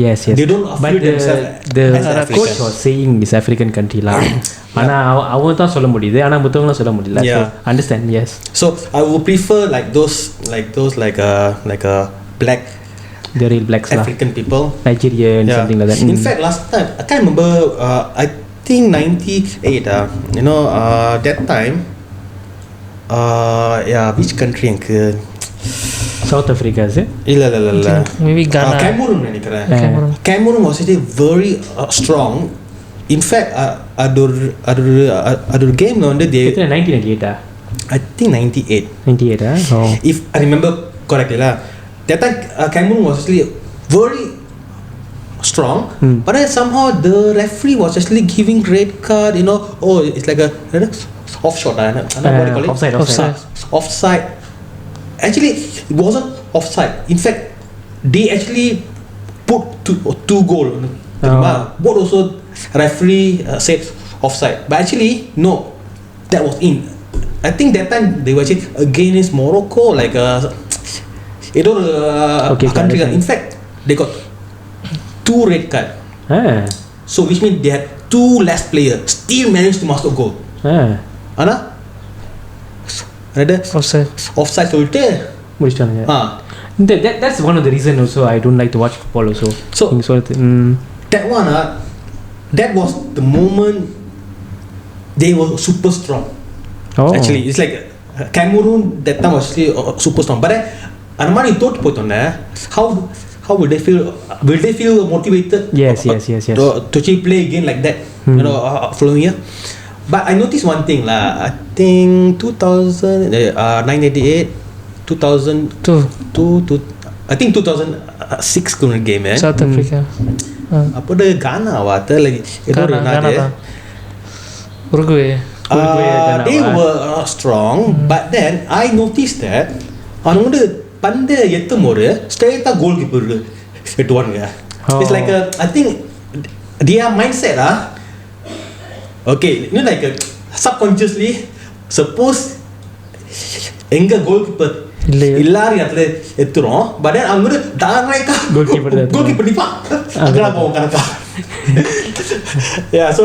yes they don't affiliate themselves. The coach was saying this African country lah. ஆனா அவங்க தான் சொல்ல முடியுது, ஆனா மத்தவங்க சொல்ல முடியல. So understand? Yes. So I would prefer like those like black, the real blacks African people, Nigerian, something like that. In fact, last time I can't remember. I think 98. That time. Which country? South Africa is it? இல்ல. Maybe Ghana. Cameroon நினைக்கிறேன். Cameroon was actually very strong. In fact, ador game வந்து they 1998 I think 98. Oh. If I remember correctly lah. That time Cameroon was actually very strong, but then somehow the referee was actually giving red card. It's like a offshot. I don't know what you call it. Offside. Actually, it wasn't offside. In fact, they actually put two goal. Both also referee said offside, but actually no, that was in. I think that time they were actually against Morocco, like ஏதோ ஒரு Okay, country understand. in fact they got 2 red card. So which means they had 2 less players still managed to master goal. ஆனா offside சொல்லிட்டு முடிச்சிட்டாங்க. That's one of the reason also I don't like to watch football also. So that one that was the moment they were super strong. Actually it's like Cameroon that time was actually super strong, but then அந்த மாதிரி தோத்து போயிட்டோன்னே how will they feel? Will they feel motivated? Yes. To actually play again like that, you know, following year. But I noticed one thing lah. I think 1988, 2002, I think 2006 kuna game South Africa. Apa dia Ghana wata lagi. Itu Ghana. Uruguay. They were strong, but then I noticed that அவங்க பந்து எத்தும் போது ஸ்ட்ரைட்டா goal keeper எட்டுவானுங்க. It's like I think their mindset okay, you know, like subconsciously suppose எங்க goal keeper எல்லாரும் இடத்துல எத்துறோம், but then அவங்க டைரக்டா கோல் கீப்பர் நிப்பா அங்கலாம் போவோம் கணக்கா. Yeah, so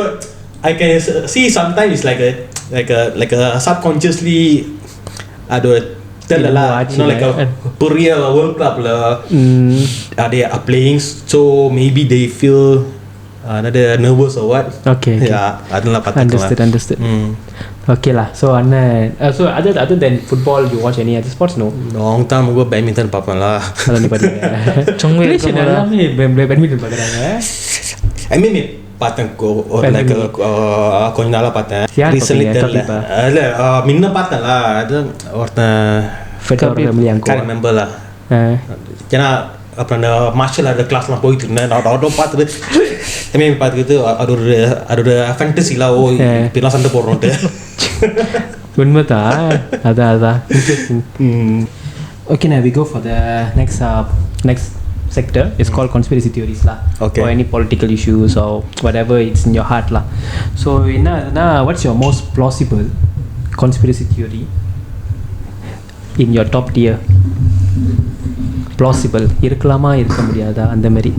I can see sometimes it's like a subconsciously ada தெரியல, you know, like a பெரிய World Cup they are playing, so maybe they feel another nervous or what. Okay. Yeah, அதெல்லாம் பார்த்துக்கலாம். Understood. Okay lah. So so other than football, you watch any other sports? No. Long time ago badminton பார்ப்பேன்ல. அத நீ பாத்தீங்க. சொங்கவே எல்லாமே badminton பார்க்கறாங்க. MMA பார்த்தேன் like கொஞ்ச நாளா பார்த்தேன். Recently இல்ல முன்ன பார்த்தேன்ல, அது ஒருத்தன் can't remember lah. ஏன்னா அப்புறம் அந்த மார்ஷல் ஆர்ட் கிளாஸ்லாம் போயிட்டு இருந்தேன். நான் பார்த்துட்டு MMA பார்த்துக்கிட்டு அது ஒரு ஃபேண்டசிலாம் இப்படிலாம் சண்டை போடுறோன்ட்டு. உண்மைதான். அதான் Okay, now we go for the next sector. It's called conspiracy theories lah. Okay. Or any political issues or whatever it's in your heart lah. So what's your most plausible conspiracy theory in your top tier? Plausible இருக்கலாமா இருக்க முடியாதா அந்த மாதிரி.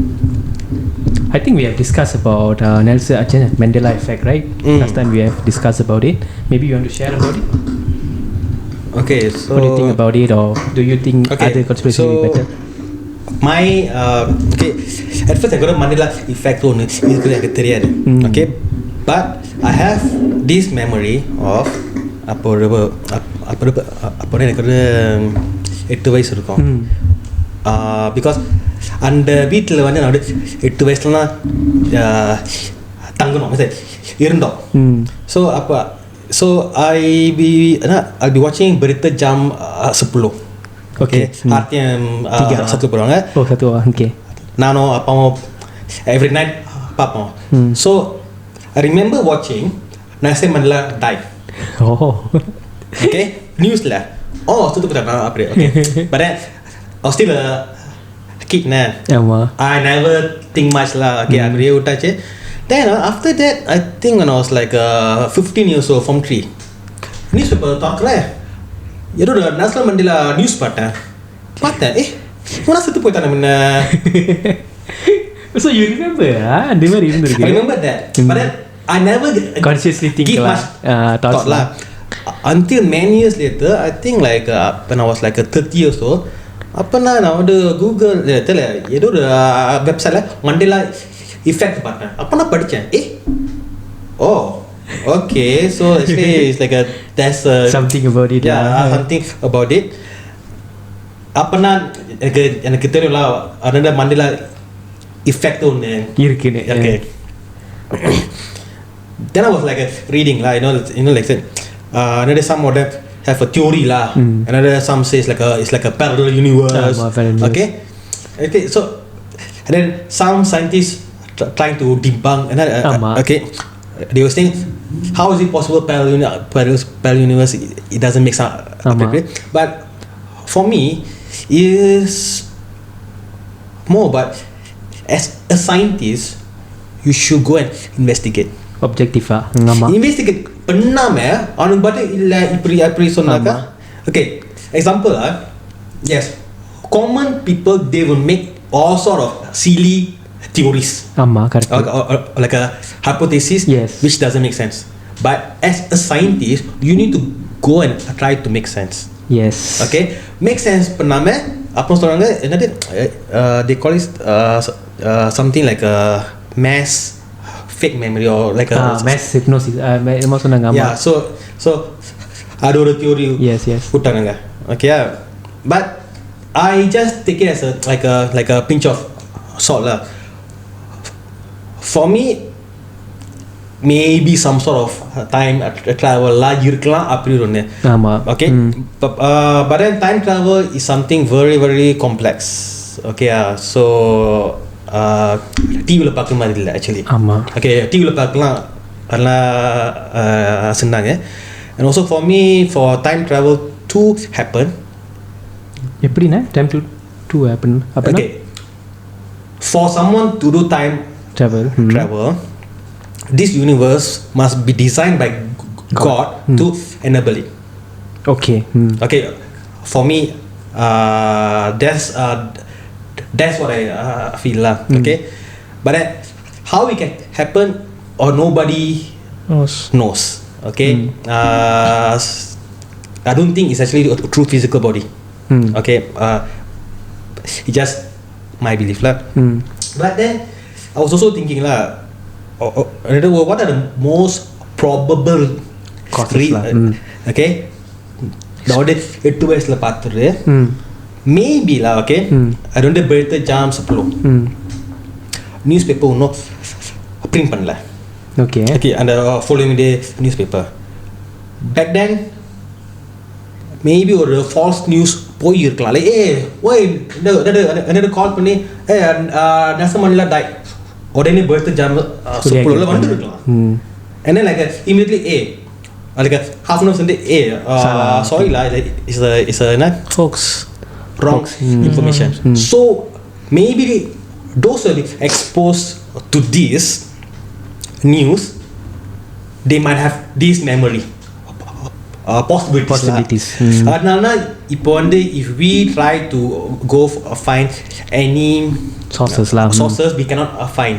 I think we have discussed about Nelson Mandela Effect, right? Last time we have discussed about it. Maybe you want to share about it? Okay, so what do you think about it, or do you think other conspiracy theory better? My okay, at first I got a Mandela Effect ஒன்று இதுக்கு எனக்கு தெரியாது. Okay, but I have this memory of அப்போ எனக்கு ஒரு 8 வயசு இருக்கும். Because அந்த வீட்டில் வந்து நான் 8 வயசுலலாம் தங்கணும் இருந்தோம். So I'll be watching Berita Jam 10. Okay, RTM 1 போடுவாங்க. Okay. நானும் அப்பாவும் every night பார்ப்போம். So I remember watching Nelson Mandela died. Okay, newsல சுத்து போட்டாங்க அப்படியே. Okay, but then I was still a kid nah. I never think much lah. Okay, அப்படியே விட்டாச்சு. Then after that I think when I was like 15 years old, form 3, newspaper பார்க்குறேன், ஏதோ national Mandela news பார்த்தேன். இவனா செத்து போயிட்டானே முன்ன. So you remember அந்த மாதிரி இருந்திருக்கு. I remember that, but then I never consciously think thought lah. Until many years later, I think like when I was like 30 years old, அப்போ நான் வந்து கூகுள் தெரியல ஏதோ ஒரு வெப்சைட்டில் மண்டேலா இஃபெக்ட் பார்த்தேன். அப்போ நான் படித்தேன். Okay, so actually it's like there's something about it. Something about it. அப்போ நான் எனக்கு தெரியும்ல அதோட மண்டேலா இஃபெக்ட் ஒன்று இருக்குன்னு. Okay. Then I was like reading lah, you know like another some of them have a theory lah. Another some says it's like a parallel universe. Okay, so and then some scientists trying to debunk another. Okay, they were saying how is it possible parallel universe? It doesn't make sense. But for me is more, but as a scientist you should go and investigate. Objective investigate பண்ணாம அவனுக்கு பாட்டு இல்லை இப்படி அப்படி சொன்னாக்கா. Okay, example yes, common people, they will make all sort of silly theories, correct. or like a hypothesis, Yes. which doesn't make sense. But as a scientist, you need to go and try to make sense. Yes. Okay, make sense பண்ணாம அப்புறம் சொல்றாங்க என்னது they call it something like a mass fake memory or like a mass hypnosis என்ன சொன்னாங்க yeah, so அது ஒரு theory yes போட்டாங்க. Okay, but I just take it as a like a pinch of salt lah. For me, maybe some sort of time travel la irkalam apdi ஒன்னு. Okay, but then time travel is something very very complex. Okay, so TV la பார்க்குற மாதிரி இல்ல actually. Okay, TV la பார்க்கலாம் அதெல்லாம் சொன்னாங்க. And also for me, for time travel to happen, எப்படினா time to happen okay, for someone to do time travel, this universe must be designed by God to enable it. Okay. Okay, for me, that's what I feel lah. Okay, but then how it can happen or nobody knows. Okay, I don't think it's actually a true physical body. Okay, it's just my belief lah. But then I was also thinking lah, what are the most probable causes lah. Okay, nowadays 8 வயசுல பார்த்துரு maybe lah. Okay, I don't know berita jam 10 newspaper இன்னும் print பண்ணல. Okay, and the following day newspaper. Back then maybe ஒரு false news போய் இருக்கலாம். Like ஓய் என்னோட கால் பண்ணி நெசமன்ல tie உடனே birth jam சொல்ல வந்து இருக்கலாம். And then like immediately like half an hour Sunday sorry lah, it's a folks wrong information. So maybe those who are exposed to this news, they might have this memory possibilities. அதனால இப்போ வந்து if we try to go find any sources we cannot find.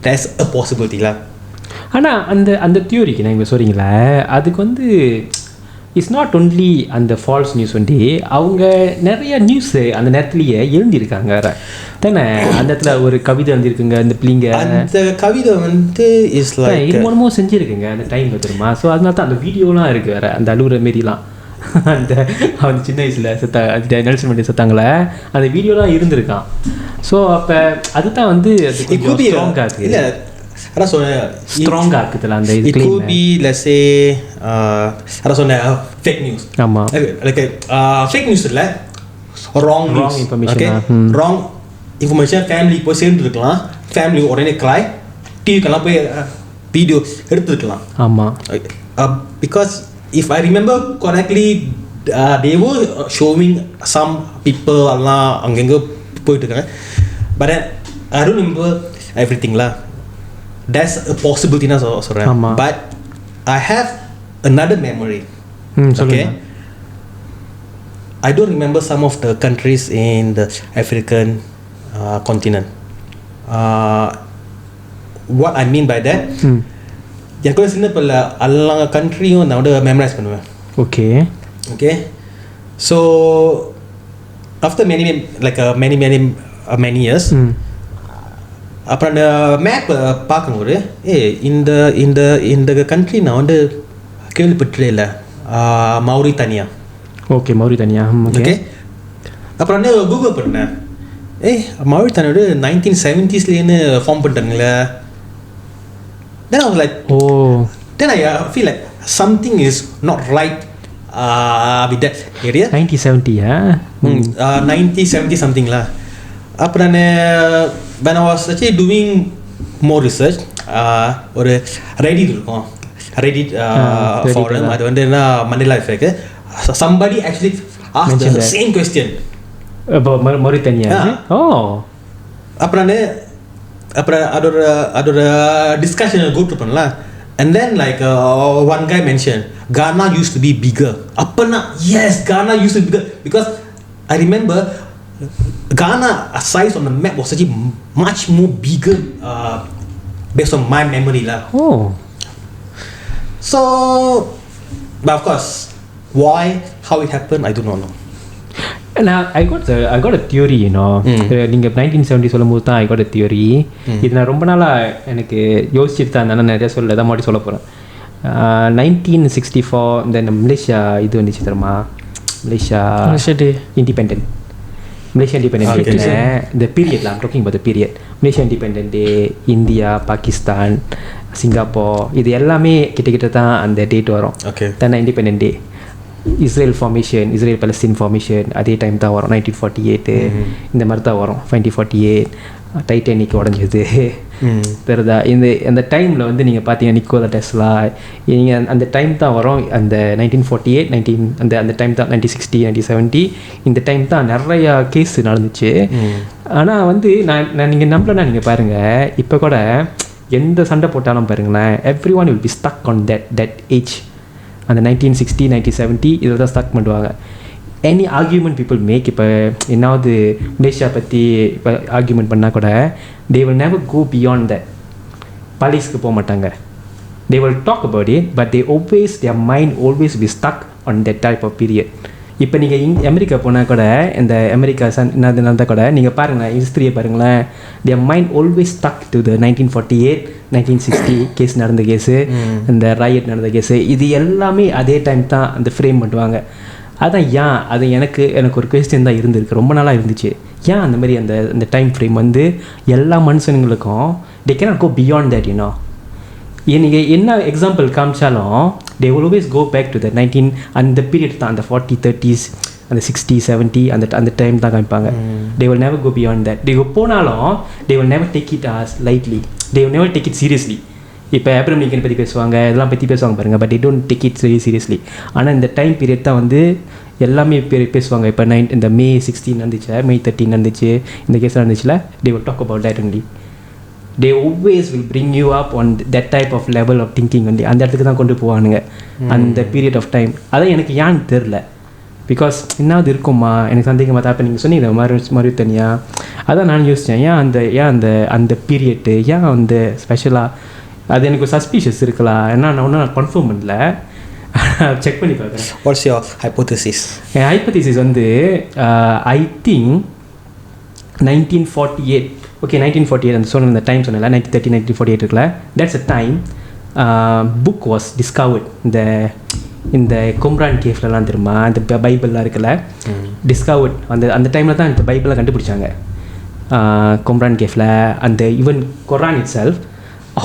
That's a possibility lah. ஆனா அந்த தியோரிக்கு நீங்க சொல்றீங்களா, அதுக்கு வந்து it's not only அந்த ஃபால்ஸ் நியூஸ் வந்து அவங்க நிறைய நியூஸ் அந்த நேரத்துலயே எழுதியிருக்காங்க தானே. அந்த இடத்துல ஒரு கவிதை எழுதியிருக்குங்க, அந்த பிள்ளைங்க அந்த கவிதை வந்து இஸ் லைக் இது மூலமா செஞ்சிருக்குங்க அந்த டைம்ல தெரியுமா. ஸோ அதனால தான் அந்த வீடியோலாம் இருக்கு வேற, அந்த அழுகுற மாரிலாம் அந்த அவன் சின்ன வயசுல நெல்சன் மண்டேலா செத்தாங்களே அந்த வீடியோலாம் இருந்திருக்கான். ஸோ அப்போ அதுதான் வந்து ஸ்ட்ராங்கா இருக்கு. இல்லை அதான் சொன்னேன் ஸ்ட்ராங்கா இருக்குதுல அந்த இது. It could be, let's say அதான் சொன்னேன் fake news. ஆமா, like fake news இல்ல, wrong information. Okay, wrong information. Family போய் சேர்ந்துருக்கலாம், ஃபேமிலி உடனே கிராய் டிவிக்கெல்லாம் போய் வீடியோ எடுத்துருக்கலாம். ஆமா, because if I remember correctly, they were showing some people எல்லாம் அங்கங்க போயிட்டு இருக்காங்க. But then I don't remember everything lah. That's a possibility na சொல்றேன். But I have another memory. Okay, I don't remember some of the countries in the African continent. What I mean by that, எனக்கு கூட சின்ன பிள்ளை எல்லா கண்ட்ரியும் நான் வந்து memorise பண்ணுவேன். Okay, so after many years, அப்புறம் அந்த மேப் பார்க்கும்போது இந்த இந்த இந்த கண்ட்ரி நான் வந்து கேள்விப்பட்டே இல்லை, மௌரித்தானியா. மௌரித்தானியா. ஓகே, அப்புறம் வந்து கூகுள் பண்ணேன், மௌரித்தானியோட 1970s ஃபார்ம் பண்ணிட்டாங்களே. Then I was like, then I feel like something is not right with that area. 1970 1970 something lah. அப்புறம் when I was actually doing more research, ஒரு Reddit இருக்கும், Reddit forum, அது வந்து என்ன Mandela Effect. Somebody actually asked the same question about Mauritania. அப்புறம் அதோட discussion go through பண்ணலாம். And then like one guy mentioned Ghana used to be bigger. அப்பனா yes, Ghana used to be bigger because I remember Ghana, a size on the map was actually much more bigger based on my memory lah. Oh. So, but of course, why, how it happened, I do not know. And I got a theory, you know. நீங்கள் 1970 சொல்லும்போது தான் I got a theory. இது நான் ரொம்ப நாளாக எனக்கு யோசிச்சுட்டு தான் நான் நிறைய தான் மாட்டி சொல்ல போகிறேன். 1964 இந்த மலேசியா இது வந்துச்சு தெரியுமா, Malaysia independent, Malaysia Independence Day. The period lah, I'm talking about the period. Malaysia Independence Day, India, Pakistan, Singapore, இது எல்லாமே கிட்ட தான் அந்த டேட் வரும். தான் இண்டிபெண்டன்ட் டே. Israel formation, Israel Palestine formation அதே டைம் தான் வரும். 1948 இந்த மாதிரி தான் வரும். 1948 டைட்டானிக் உடஞ்சது தெரியுதா. இந்த டைமில் வந்து நீங்கள் பார்த்தீங்கன்னா நிக்கோலா டெஸ்லா, நீங்கள் அந்த டைம் தான் வரும். அந்த 1948 அந்த டைம் தான் 1960 1970 இந்த டைம் தான் நிறையா கேஸ் நடந்துச்சு. ஆனால் வந்து நான் நீங்கள் நம்பலன்னா நீங்கள் பாருங்கள், இப்போ கூட எந்த சண்டை போட்டாலும் பாருங்களேன், every one will be stuck on that age. அந்த 1960 1970 இதில் தான் ஸ்டக் பண்ணுவாங்க. எனி ஆர்கியூமெண்ட் பீப்புள் மேக், இப்போ என்னாவது மலேசியா பற்றி இப்போ ஆர்கியூமெண்ட் பண்ணால் கூட they will never go beyond that. பாலிஸ்க்கு போக மாட்டாங்க. they will talk about it but they always, their mind always be stuck on that type of period. இப்போ நீங்கள் அமெரிக்கா போனால் கூட இந்த அமெரிக்கா என்னது நடந்தால் கூட நீங்கள் பாருங்களேன், ஹிஸ்ட்ரியை பாருங்களேன், their mind always stuck to the 1948 1960 case நடந்த கேஸு, இந்த ராயட் நடந்த கேஸு, இது எல்லாமே அதே டைம் தான் அந்த ஃப்ரேம் பண்ணுவாங்க. அதான் ஏன் அது எனக்கு ஒரு கொஸ்டின் தான் இருந்திருக்கு, ரொம்ப நாளாக இருந்துச்சு. ஏன் அந்த மாதிரி அந்த டைம் ஃப்ரேம் வந்து எல்லா மனுஷனுங்களுக்கும் they cannot go beyond that, you know. நீங்கள் என்ன example காமிச்சாலும் they will always go back to the 19 அந்த பீரியட் தான், அந்த 40 30s அந்த 60 70 அந்த டைம் தான் காமிப்பாங்க. they will never go beyond that. they போனாலும் they will never take it as lightly, they will never take it seriously. இப்போ April Lincoln பற்றி பேசுவாங்க, இதெல்லாம் பற்றி பேசுவாங்க பாருங்கள், but they don't take it very seriously. ஆனால் இந்த டைம் பீரியட் தான் வந்து எல்லாமே பேசுவாங்க. இப்போ இந்த May 16 நடந்துச்சு, May 13 நடந்துச்சு, இந்த case நடந்துச்சுல, they will talk about that only. they always will bring you up on that type of level of thinking only. அந்த இடத்துக்கு தான் கொண்டு போவானுங்க அந்த பீரியட் ஆஃப் டைம். அதான் எனக்கு ஏன்னு தெரில, பிகாஸ் என்னாவது இருக்குமா எனக்கு சந்தேகமாக தான். இப்போ நீங்கள் சொன்னீங்க மறு தனியாக, அதான் நான் யோசித்தேன், ஏன் அந்த பீரியட்டு ஏன் அந்த ஸ்பெஷலாக, அது எனக்கு ஒரு சஸ்பீஷியஸ் இருக்கலாம். ஏன்னா நான் ஒன்றும் கன்ஃபார்ம் பண்ணல, செக் பண்ணி பார்க்குறேன். What's your hypothesis? N hypothesis வந்து ஐ திங்க் 1948, ஓகே 1948 அந்த சொன்ன டைம் சொன்னல 1930 1948 இருக்குல்ல, that's a time book was discovered. இந்த கும்ரான் கேஃப்லலாம் தெரியுமா, இந்த பைபிள்லாம் இருக்குல்ல, டிஸ்கவர்ட் அந்த டைமில் தான் இந்த பைபிளெலாம் கண்டுபிடிச்சாங்க. கும்ரான் கேஃபில் அந்த even Quran it self,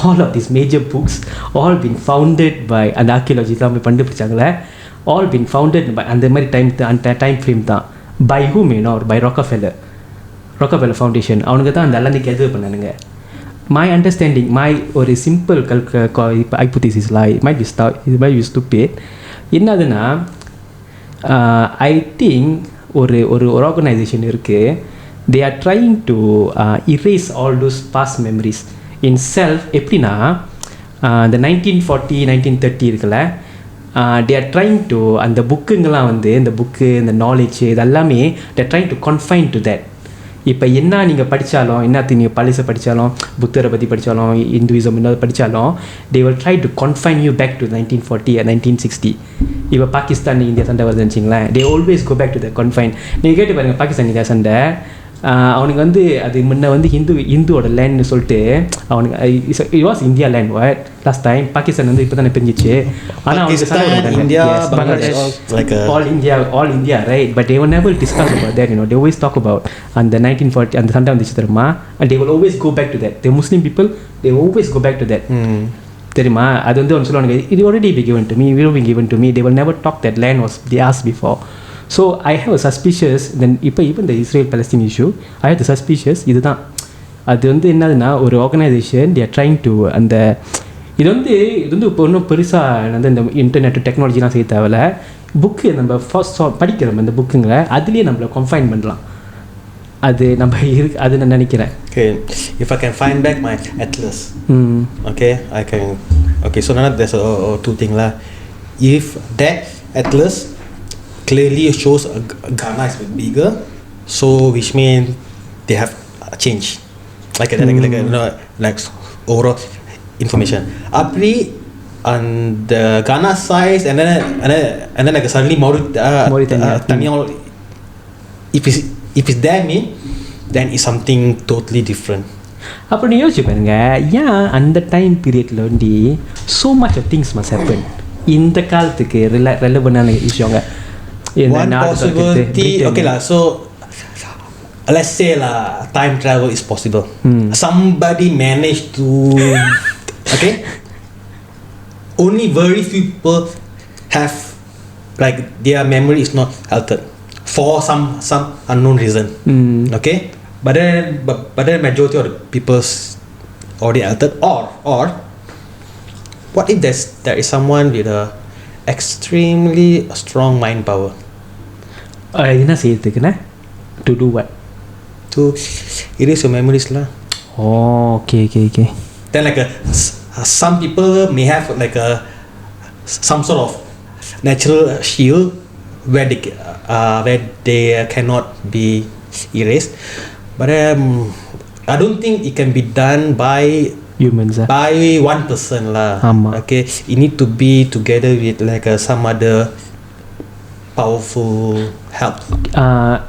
all of these major books all been founded by அந்த ஆர்கியாலஜி தான் போய் கண்டுபிடிச்சாங்களே, all been founded by அந்த மாதிரி டைம் ஃப்ரேம் தான். by whom, you know, by Rockefeller Foundation. அவனுக்கு தான் அந்த எல்லாத்தையும் கெதர் பண்ணானுங்க. my understanding, my ஒரு சிம்பிள் ஹைப்போதீசிஸ்லாம் it might be stupid. என்னதுன்னா ஐ திங்க் ஒரு ஆர்கனைசேஷன் இருக்குது, they are trying to erase all those past memories in self. எப்படின்னா இந்த 1940 1930 இருக்குல்ல, they are trying to அந்த புக்குங்கெல்லாம் வந்து இந்த புக்கு இந்த நாலேஜ் இதெல்லாமே they are trying to confine to that. இப்போ என்ன நீங்கள் படித்தாலும், என்னத்தை நீங்கள் பழசை படித்தாலும், புத்தரை பற்றி படித்தாலும், இந்துவிசம் என்ன படித்தாலும், they will try to confine you back to 1940 and 1960. இப்போ பாகிஸ்தான் இந்தியா சண்டை வருதுன்னு வச்சிங்களேன், they always go back to the confine. நீங்கள் கேட்டு பாருங்கள், பாகிஸ்தான் இந்தியா சண்டை அவனுக்கு வந்து அது முன்ன வந்து இந்துவோட லேண்ட்னு சொல்லிட்டு அவனுக்கு it was India land what last time. Pakistan வந்து இப்போ தானே பிரிஞ்சிச்சு. ஆனால் அவனுக்கு India all India right, but they will never discuss about that, you know. They always talk about அந்த 1940 அந்த சண்டை வந்துச்சு தெரியுமா, and they will always go back to that. The Muslim people, they always go back to that. தெரியுமா, அது வந்து அவன் சொல்லுவானுங்க, it already be given to me, will be given to me. They will never talk that land was theirs before. So I have a suspicious, then இப்போ even the Israel Palestine issue, I have the suspicious இதுதான். அது வந்து என்னதுன்னா ஒரு organisation they are trying to அந்த இது வந்து இப்போ இன்னும் பெருசாக வந்து இந்த இன்டர்நெட் டெக்னாலஜிலாம் செய்ய தேவையில்ல. புக்கு நம்ம ஃபர்ஸ்ட் படிக்கிறோம் அந்த புக்குங்களை, அதுலேயே நம்மளை கன்ஃபைன் பண்ணலாம். அது நம்ம அது நான் நினைக்கிறேன். Okay, if I can find back my atlas, okay, I can. Okay, so now there's two things lah. If that atlas clearly shows Ghana is bigger, so which means they have changed like overall information. Apri on the Ghana size and then like suddenly Mauritania. if it's there mean then it's something totally different. அப்போ நீ யோசிச்சு பாருங்க ஏன் அந்த time பீரியட்ல வந்து so much of things must happen இந்த காலத்துக்கு ரெலவெண்டான விஷயங்க One possibility, okay lah, so let's say lah time travel is possible. Somebody managed to okay, only very few people have like their memory is not altered for some unknown reason. Okay, but then majority of the people's already altered, or what if there is someone with a extremely strong mind power என்ன செய்யறதுக்குன்னா to do what? to erase your memories lah. Okay. Then like some people may have like some sort of natural shield where they cannot be erased, but I don't think it can be done by humans by one person lah. Okay, you need to be together with like some other powerful help.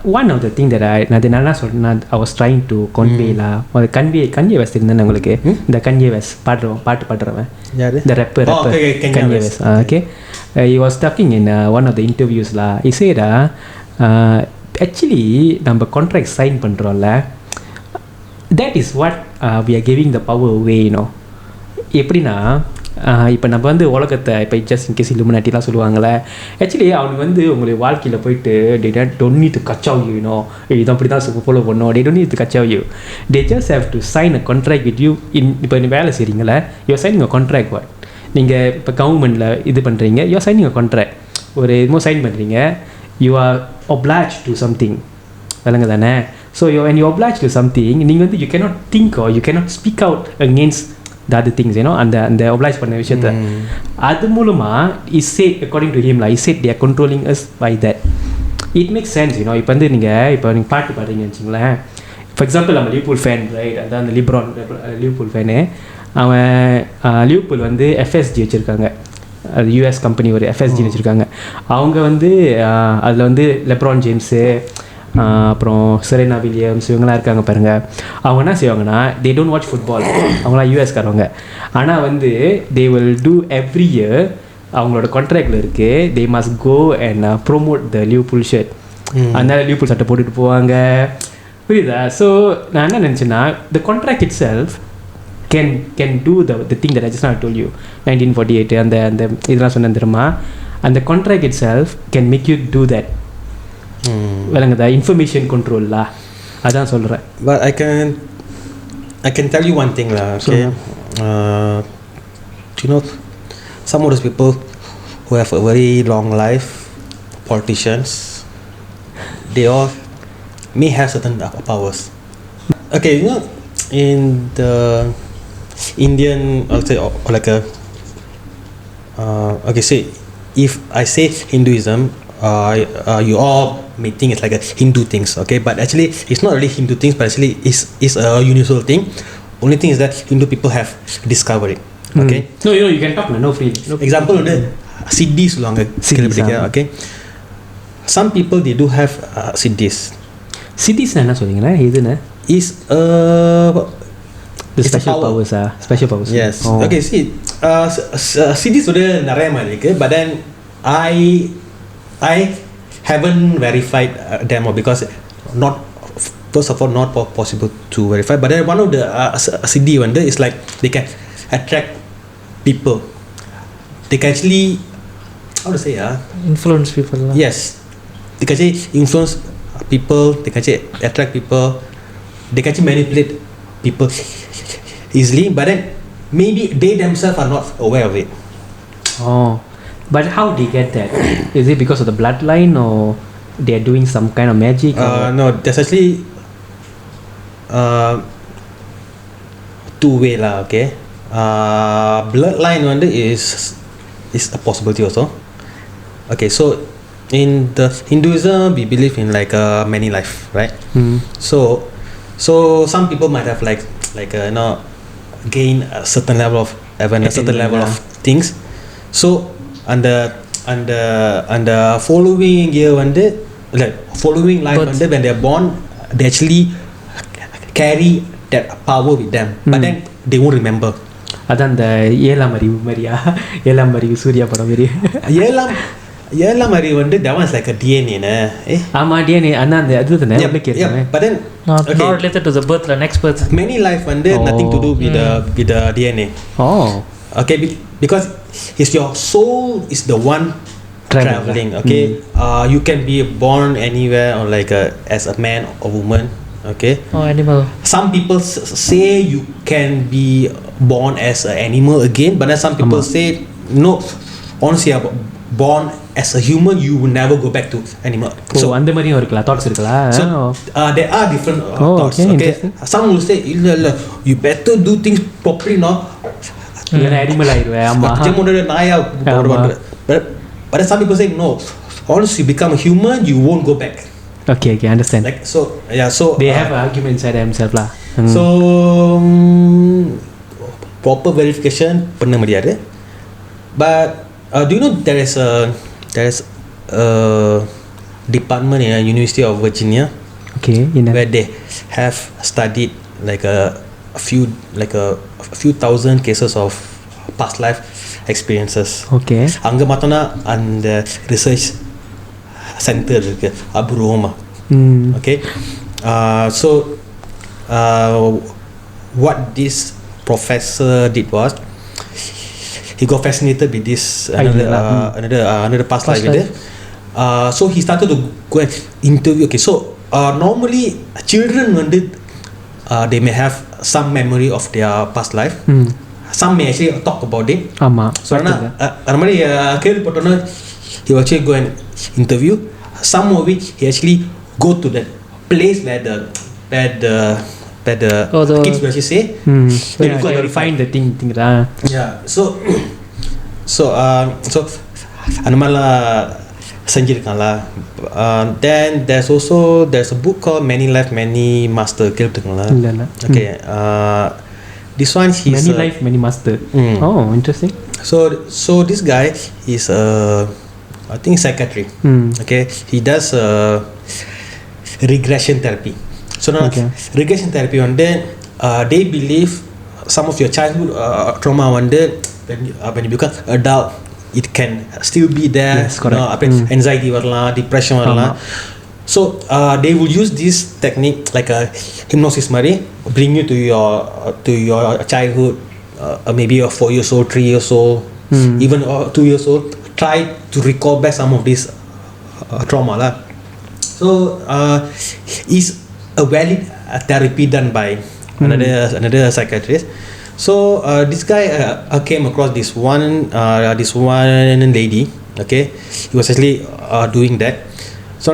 One of the thing that I was trying to convey lah, or Kanye West இருந்தானே உங்களுக்கு இந்த Kanye West பாட்டு பாடுறவன் the rapper okay, Kanye West. Okay, he was talking in one of the interviews lah. He said actually நம்ம contract sign பண்றோம்ல, that is what we are giving the power away, you know. எப்படின்னா இப்போ நம்ம வந்து உலகத்தை இப்போ just in case இல்லுமினாட்டிலாம் சொல்லுவாங்களே, actually அவனுக்கு வந்து உங்களுடைய வாழ்க்கையில் போயிட்டு they don't need to kacau you, you know, இதான் அப்படி தான் ஃபாலோ பண்ணோம், they don't need to kacau you, they just have to sign a contract with you. இப்போ நீ வேலை செய்கிறீங்களே, you're signing a contract. what நீங்கள் இப்போ கவர்மெண்ட்டில் இது பண்ணுறீங்க, you're signing a contract, ஒரு இதுமோ சைன் பண்ணுறீங்க, you are obliged to something, விளங்க தானே? So when you obliged to something, நீங்கள் வந்து you cannot think or you cannot speak out against the other things, you know, அந்த oblige பண்ண விஷயத்தை அது மூலமாக is said according to him he said they are controlling us by that. It makes sense, you know. இப்போ வந்து நீங்கள் பாட்டு பாடுறீங்கன்னு வச்சுங்களேன், ஃபார் எக்ஸாம்பிள் நம்ம லிவர்பூல் ஃபேன், ரைட், அதான் அந்த லிவர்பூல் ஃபேனு, அவன் லிவர்பூல் வந்து எஃப்எஸ்ஜி வச்சுருக்காங்க, அது யூஎஸ் கம்பெனி ஒரு எஃப்எஸ்ஜி வச்சுருக்காங்க. அவங்க வந்து அதில் வந்து லெப்ரான் ஜேம்ஸு, அப்புறம் செரீனா வில்லியம்ஸ் இவங்களாம் இருக்காங்க பாருங்கள். அவங்க என்ன செய்வாங்கன்னா they don't watch football, அவங்களாம் யூஎஸ்காரவங்க, ஆனால் வந்து they will do every year, அவங்களோட கான்ட்ராக்டில் இருக்குது, they must go and promote the Liverpool shirt. அதனால லிவர்பூல் சட்டை போட்டுட்டு போவாங்க, புரியுதா? ஸோ நான் என்ன நினச்சேன்னா the contract itself can do the thing that I just now told you, 1948 அந்த இதெல்லாம் சொன்னேன் தெரியுமா, அந்த contract itself can make you do that. விளங்குதா? இன்ஃபர்மேஷன் கண்ட்ரோல் lah, அதான் சொல்கிறேன். But I can tell you one thing lah, okay. You know, some of those people who have a very long life, politicians, they all may have certain powers. Okay, you know, in the Indian, I'll say, or like okay, say if I say Hinduism, you all may think it's like a Hindu things, okay, but actually it's not really Hindu things, but actually it's a universal thing. Only thing is that Hindu people have discovered it, okay. No, you can talk, no free. No. Example வந்து சித்தி சொல்லுவாங்க, okay. Some people they do have சித்திஸ். சித்திஸ் என்ன சொல்றீங்கன்னா இதுனா is the special powers ah, special powers. Yes. Okay, see, சித்திஸ் வந்து நிறைய மாதிரி இருக்கு, but then I haven't verified them because not, first of all, not possible to verify. But then one of the CD one is like they can attract people. They can actually, how to say influence people lah. Yes, they can actually influence people. They can actually attract people. They can actually manipulate people easily. But then maybe they themselves are not aware of it. But how they get that? Is it because of the bloodline, or they are doing some kind of magic? No, there's actually two way lah, okay. Bloodline one is a possibility also. Okay, so in the Hinduism we believe in like many life, right? So some people might have like gain a certain level of awareness, certain level of things. So and the following year like following life when they're born, they actually carry that power with them, but then they won't remember. அதான் அந்த ஏழாம் அறிவு மாதிரியா ஏழாம் அறிவு சூர்யா படம் மாதிரி ஏழாம் அறிவு that one is like a DNA ஆமா DNA அண்ணா அந்த அது தானே but then not related to the birth, the next birth. many life nothing to do with the DNA. Okay, because it's your soul is the one traveling. Okay, you can be born anywhere or like as a man or woman. Okay, animal. Some people say you can be born as an animal again, but then some people say no, once you are born as a human you will never go back to animal. So அந்த மாதிரியும் இருக்கலாம், thoughts இருக்கலாம். So there are different thoughts. Okay, some will say இல்ல you better do things properly now. இல்ல animal ஆயிடுவே. ஆமா ஜெமுனோட நாயா போடுவாங்க. But some people say no, once you become a human you won't go back. Okay, understand. Like so they have an argument inside themselves lah. So proper verification பண்ண முடியாது. But do you know there is a department in University of Virginia, where they have studied like a few thousand cases of past life experiences. Okay. அங்க பார்த்தோம்னா அந்த research center இருக்கு அபூர்வமா. Okay. So what this professor did was he got fascinated with this another past life. So he started to go and interview. Okay, so normally children they may have some memory of their past life. Some may actually talk about it. So normally he will actually go and interview. Some of it he actually go to the place where the kids will actually say. Find the thing lah. Yeah. So அந்த மாதிரிலாம் செஞ்சிருக்காங்களா. Then there's a book called Many Life Many Master. கேள்விப்பட்டிருக்கீங்களா? இல்ல. Okay. This one he's Many Life Many Master. Oh, interesting. So this guy is I think psychiatry. Okay, he does regression therapy. So now regression therapy they believe some of your childhood trauma when you become adult it can still be there. Yes, correct. Anxiety varala, depression varala. So they will use this technique like a hypnosis mari, bring you to your childhood, maybe you're 4 years old, 3 years old, even 2 years old. Try to recall back some of this trauma lah. So is a valid therapy done by another psychiatrist. So this guy came across this one lady. Okay, he was actually doing that. So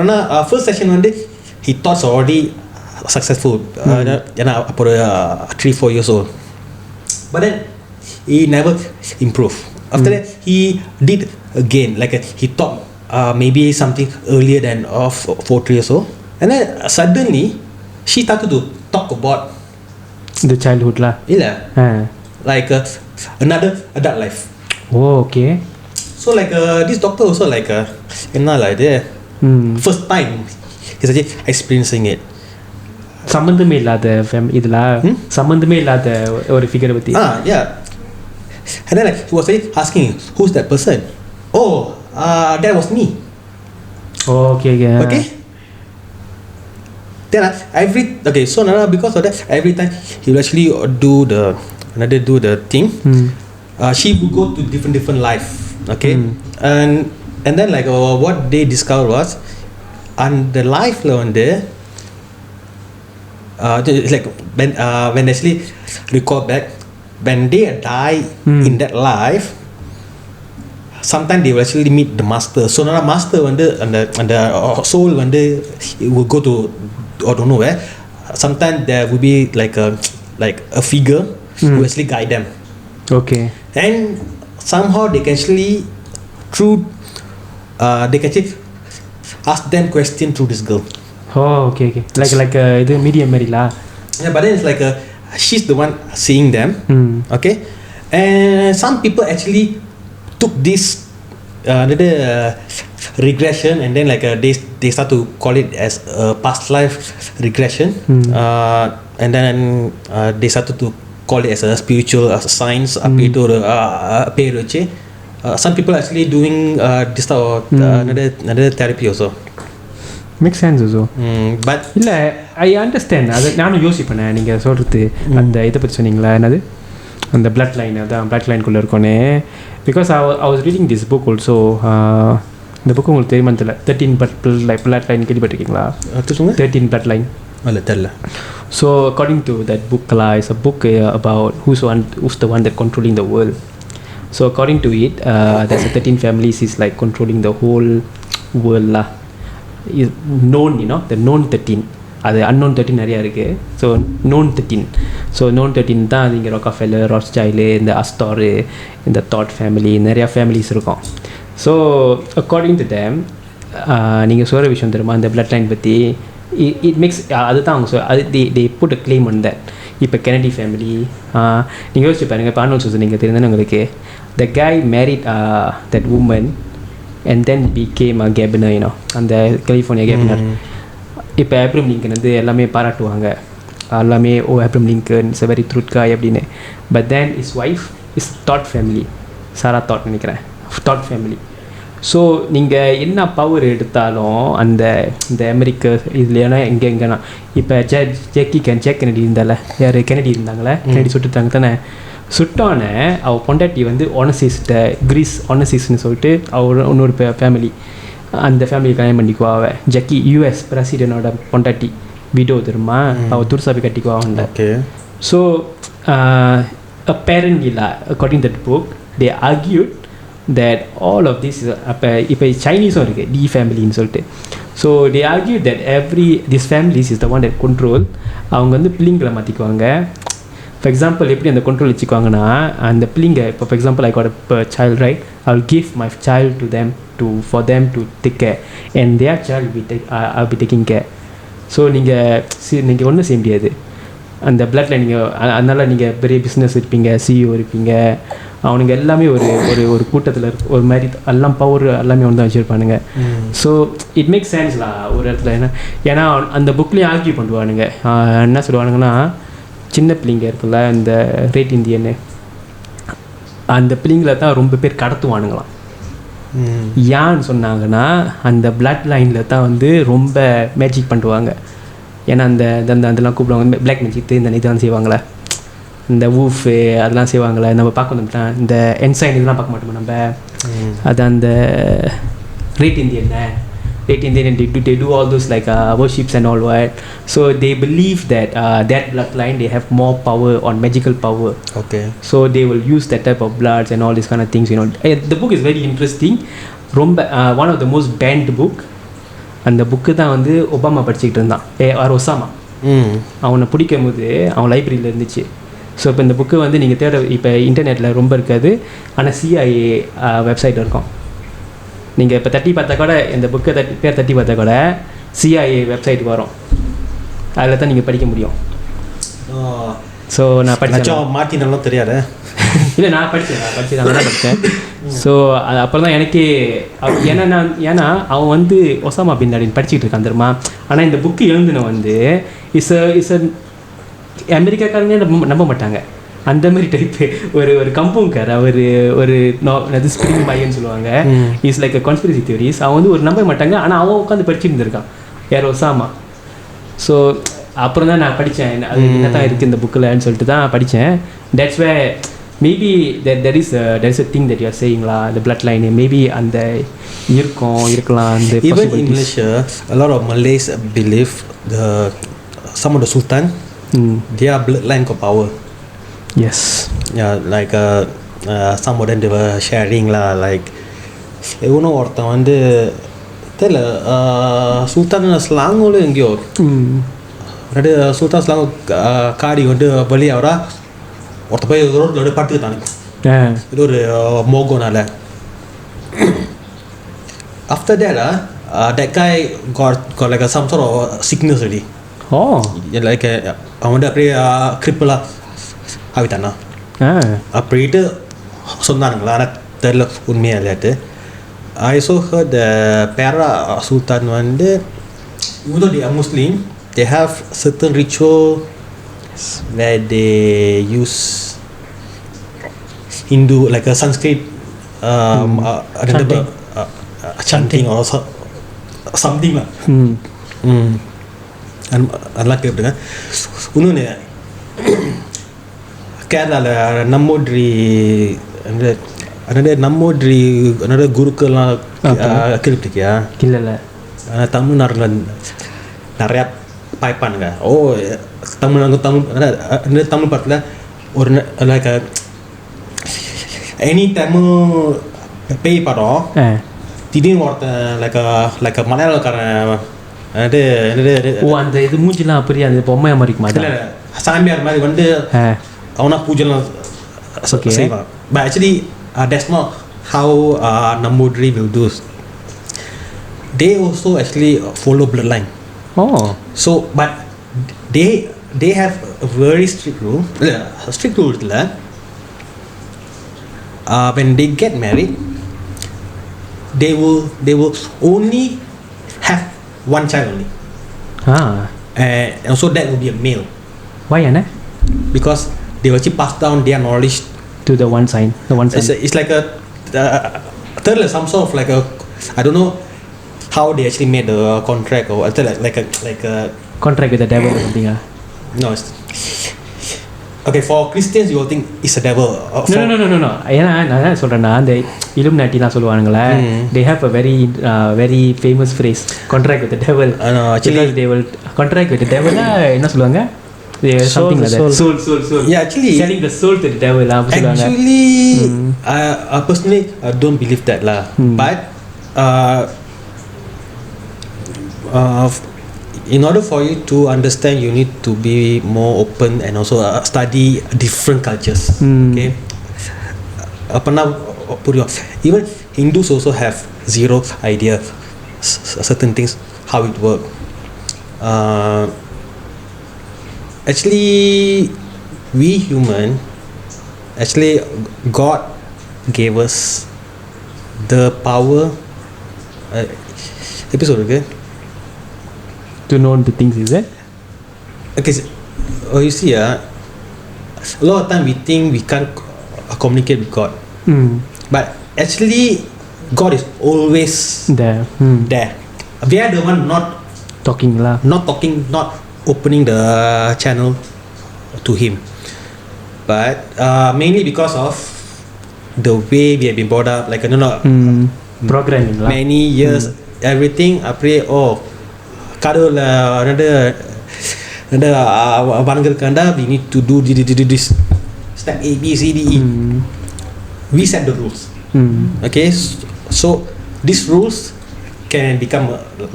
first session one day he thought already successful. 3-4 years old, but then he never improved. After that he did again, like he thought maybe something earlier than 4 years old, and then suddenly she started to talk about the childhood lah. Like another adult life. Oh, okay. So like this doctor also like first time he's actually experiencing it. சம்பந்தமே இல்லாத சம்பந்தமே இல்லாத ஒரு ஃபிகரை பத்தி. Yeah. And then like he was asking, who's that person? Oh, that was me. Oh, okay. Then so now because of that, every time he will actually do the thing. She will go to different life. Okay, and then like what they discovered was, and the life like when they actually recall back, when they die in that life, sometimes they will actually meet the master. So now master and the soul it will go to I don't know where. Sometimes there will be like a figure who actually guide them. Okay. And somehow they can actually they can actually ask them question through this girl. Oh, okay. Like இது medium மாதிரிலா. Yeah, but then it's like she's the one seeing them. Okay, and some people actually took this regression and then like they start to call it as past life regression. And then they started to call it as a spiritual science. Some people actually doing this type of another therapy also. Makes sense also. But இல்லை I understand. அது நானும் யோசிப்பேன் நீங்கள் சொல்கிறது. அந்த இதை பற்றி சொன்னீங்களா, என்னது அந்த பிளட் லைன், அதான் பிளட் லைனுக்குள்ளே இருக்கோன்னே. Because I was reading this book also. இந்த புக்கு உங்களுக்கு தெரியுமா தெரியல, 13 பிளட் லைன் கேள்விப்பட்டிருக்கீங்களா? 13 பிளட் லைன் இல்லை தெரியல. So according to that book is a book about who's the one that controlling the world. So according to it, there's a 13 families is like controlling the whole world lah. Is known, the known 13. அது unknown 13 நிறையா இருக்குது. So known 13. So known 13 தான் அது இங்கே Rockefeller, ராத்ஸ்சைல்டு, இந்த அஸ்டாரு, இந்த thought family, நிறையா families இருக்கும். ஸோ அக்கார்டிங் டு தேம் நீங்கள் சொல்கிற விஷயம் தெரியுமா, இந்த பிளட் லைன் பற்றி இட் மேக்ஸ் அதுதான் அவங்க அது they put a claim on that. இப்போ கெனடி ஃபேமிலி நீங்கள் யோசிச்சு பாருங்கள். இப்போ ஆர்னோல்ட் ஷவார்ட்ஸெனெகர் நீங்கள் தெரிந்தானே உங்களுக்கு. The guy married that woman and then became a governor, அந்த கலிஃபோர்னியா கவர்னர். இப்போ ஆப்ரஹாம் லிங்கன் வந்து எல்லாமே பாராட்டுவாங்க, எல்லாமே Abraham Lincoln is a very truth guy அப்படின்னு. But then his wife is that family, சாரா தாட் நினைக்கிறேன், தாட் ஃபேமிலி. ஸோ நீங்கள் என்ன பவர் எடுத்தாலும் இந்த அமெரிக்கா இதுலையான எங்கேனா இப்போ ஜெக்கி கெனடி இருந்தால, யார் கெனடி இருந்தாங்களே, கெனடி சுட்டுட்டாங்க தானே. சுட்டான அவள் பொண்டாட்டி வந்து ஒனசிஸ்ட கிரீஸ் ஒனசிஸ்ன்னு சொல்லிட்டு அவள் இன்னொரு ஃபேமிலி, அந்த ஃபேமிலி கல்யாணம் பண்ணிக்குவா. அவள் ஜக்கி யூஎஸ் பிரசிடென்டோட பொண்டாட்டி விடோ தெரியுமா, அவள் துர்சாபி கட்டிக்குவா அவன்ட. So apparently according to that book they argued that all of this is இப்போ சைனீஸும் இருக்குது டி ஃபேமிலின்னு சொல்லிட்டு. So they argued that this families is the one that control. அவங்க வந்து பிள்ளைங்களை மாற்றிக்குவாங்க. ஃபார் எக்ஸாம்பிள் எப்படி அந்த கண்ட்ரோல் வச்சுக்குவாங்கன்னா, அந்த பிள்ளைங்க இப்போ for example I got a child, right? I'll give my child to them for them to take care and their child I'll be taking care. So நீங்கள் ஒன்றும் செய்ய முடியாது அந்த பிளட்டில். நீங்கள் அதனால் நீங்கள் பெரிய பிஸ்னஸ் இருப்பீங்க, சிஇஓ இருப்பீங்க, அவனுங்க எல்லாமே ஒரு கூட்டத்தில் ஒரு மாதிரி எல்லாம் பவர் எல்லாமே ஒன்று தான் வச்சுருப்பானுங்க. ஸோ இட் மேக்ஸ் சென்ஸ்லா ஒரு இடத்துல. ஏன்னா அந்த புக்லேயும் ஆர்கியூ பண்ணுவானுங்க. என்ன சொல்லுவானுங்கன்னா, சின்ன பிள்ளைங்க இருக்குல்ல இந்த ரேட் இந்தியன்னு, அந்த பிள்ளைங்களை தான் ரொம்ப பேர் கடத்துவானுங்களாம். ஏன்னு சொன்னாங்கன்னா அந்த பிளட் லைனில் தான் வந்து ரொம்ப மேஜிக் பண்ணுவாங்க. ஏன்னா அதெல்லாம் கூப்பிடுவாங்க பிளாக் மேஜிக். இந்த இதெல்லாம் செய்வாங்களே, இந்த வூஃபு அதெல்லாம் செய்வாங்களே, நம்ம பார்க்க வந்துட்டோம். இந்த என்சைன் இதெல்லாம் பார்க்க மாட்டோம் நம்ம. அது அந்த rate Indian and they do all those like worships and all that. So they believe that that bloodline they have more power on magical power. Okay. So they will use that type of bloods and all these kind of things. The book is very interesting. One of the most banned book. அந்த book தான் வந்து Obama படிச்சுக்கிட்டு இருந்தான், Osama. அவனை பிடிக்கும் போது அவன் லைப்ரரியில் இருந்துச்சு. ஸோ இப்போ இந்த புக்கு வந்து நீங்கள் தேட இப்போ இன்டர்நெட்டில் ரொம்ப இருக்காது, ஆனால் CIA வெப்சைட் இருக்கும். நீங்கள் இப்போ தட்டி பார்த்தா கூட இந்த புக்கை தட்டி பார்த்தா கூட CIA வெப்சைட் வரும், அதில் தான் நீங்கள் படிக்க முடியும். ஸோ நான் படித்தேன். மாற்றினாலும் தெரியாது. இல்லை நான் படித்தேன் நல்லா படித்தேன். ஸோ அப்புறம் தான் எனக்கே ஏன்னா அவன் வந்து ஒசாமா பின் லாடன் படிச்சுக்கிட்டு இருக்கான் தெரியுமா. ஆனால் இந்த புக்கு எழுதுன வந்து இஸ் அமெரிக்காக்காரங்க நம்ப மாட்டாங்க. அந்த மாதிரி டைப்பு ஒரு கம்பவுண்ட்கார், அவர் ஒரு ஸ்பிரிங் பையன்னு சொல்லுவாங்க. Is like conspiracy theories. அவன் வந்து ஒரு நம்ப மாட்டாங்க, ஆனால் அவன் உட்காந்து படிச்சுட்டு இருந்திருக்கான், யார் ஒசாமா. ஸோ அப்புறம் தான் நான் படித்தேன் அது என்ன தான் இருக்குது இந்த புக்கில்னு சொல்லிட்டு தான் படித்தேன். That's way maybe there is a thing that you are saying la, the bloodline maybe அந்த இருக்கலாம் அந்த even in Malaysia a lot of Malays believe some of the sultan their bloodline got power. Yes. Yeah, like some of them they were sharing la, like எவனோ ஒருத்தன் வந்து தெரியல சுல்தான் ஸ்லாங்கோல எங்கேயோ ரெண்டு சுல்தான் slang காடி வந்து வெளியே அவரா ஒருத்த போய் ரோட்டில் படுத்துக்கிட்டானு இது ஒரு மோகோனால. After that that guy got like some sort of sickness already. Oh. Like அவன் வந்து அப்படியே கிரிப்பலாக ஆகிட்டானா. அப்படின்ட்டு சொன்னானுங்களா, ஆனால் தெரில உண்மையாக இல்லையாட்டு. I also heard the Perak Sultan வந்து, even though they are Muslim, they have certain ritual where they use Hindu, like a Sanskrit chanting or something lah. அதெல்லாம் கேட்டுங்க. இன்னொன்று கேரளாவில் நம்மோட்ரி குருக்கெல்லாம் கேட்டுருக்கியா? இல்லை தமிழ்நாட்டில் நிறையா பாய்ப்பானுங்க. தமிழ் படத்தில் ஒரு லைக் எனி தமிழ் பேய் படம் திடீர்னு ஒருத்தன் லைக் மலையாளக்காரன் அந்த இது மூஞ்சிலாம் அப்படியே அந்த பொம்மையா மாதிரி இல்லை சாமியார் மாதிரி வந்து அவனா பூஜைலாம் செய்வான். But actually that's not how Nambudri will do. They also actually follow bloodline. So but they have a very strict rule. Strict rules la. When they get married, they will only have one child only. And so that will be a male. Why Anna? Because they will actually pass down their knowledge to the one son. It's like a some sort of like a, I don't know how they actually made the contract or like a contract with the devil or something. No, it's okay. For Christians, you will think it's a devil. No. ஏன்னா நான் சொல்றேன்னா அந்த இலுமினாட்டிலாம் சொல்லுவானுங்களே, they have a very famous phrase, contract with the devil. No, actually they will contract with the devil. என்ன சொல்லுவாங்க? Something like that. Soul. Yeah, actually selling the soul to the devil. Actually, I personally don't believe that lah. But in order for you to understand, you need to be more open and also study different cultures. Okay. Even Hindus also have zero idea certain things how it work. Actually, we human, actually God gave us the power. Episode okay. To know the things, is it? Okay, you see, a lot of time we think we can't communicate with God. But actually, God is always there. We are the one not talking, not opening the channel to Him. But mainly because of the way we have been brought up, like programming many years, everything. Après, கடவுள் வணங்குறதுக்காண்டா we need to do this step A B C D E. We set the rules. Okay, so these rules can become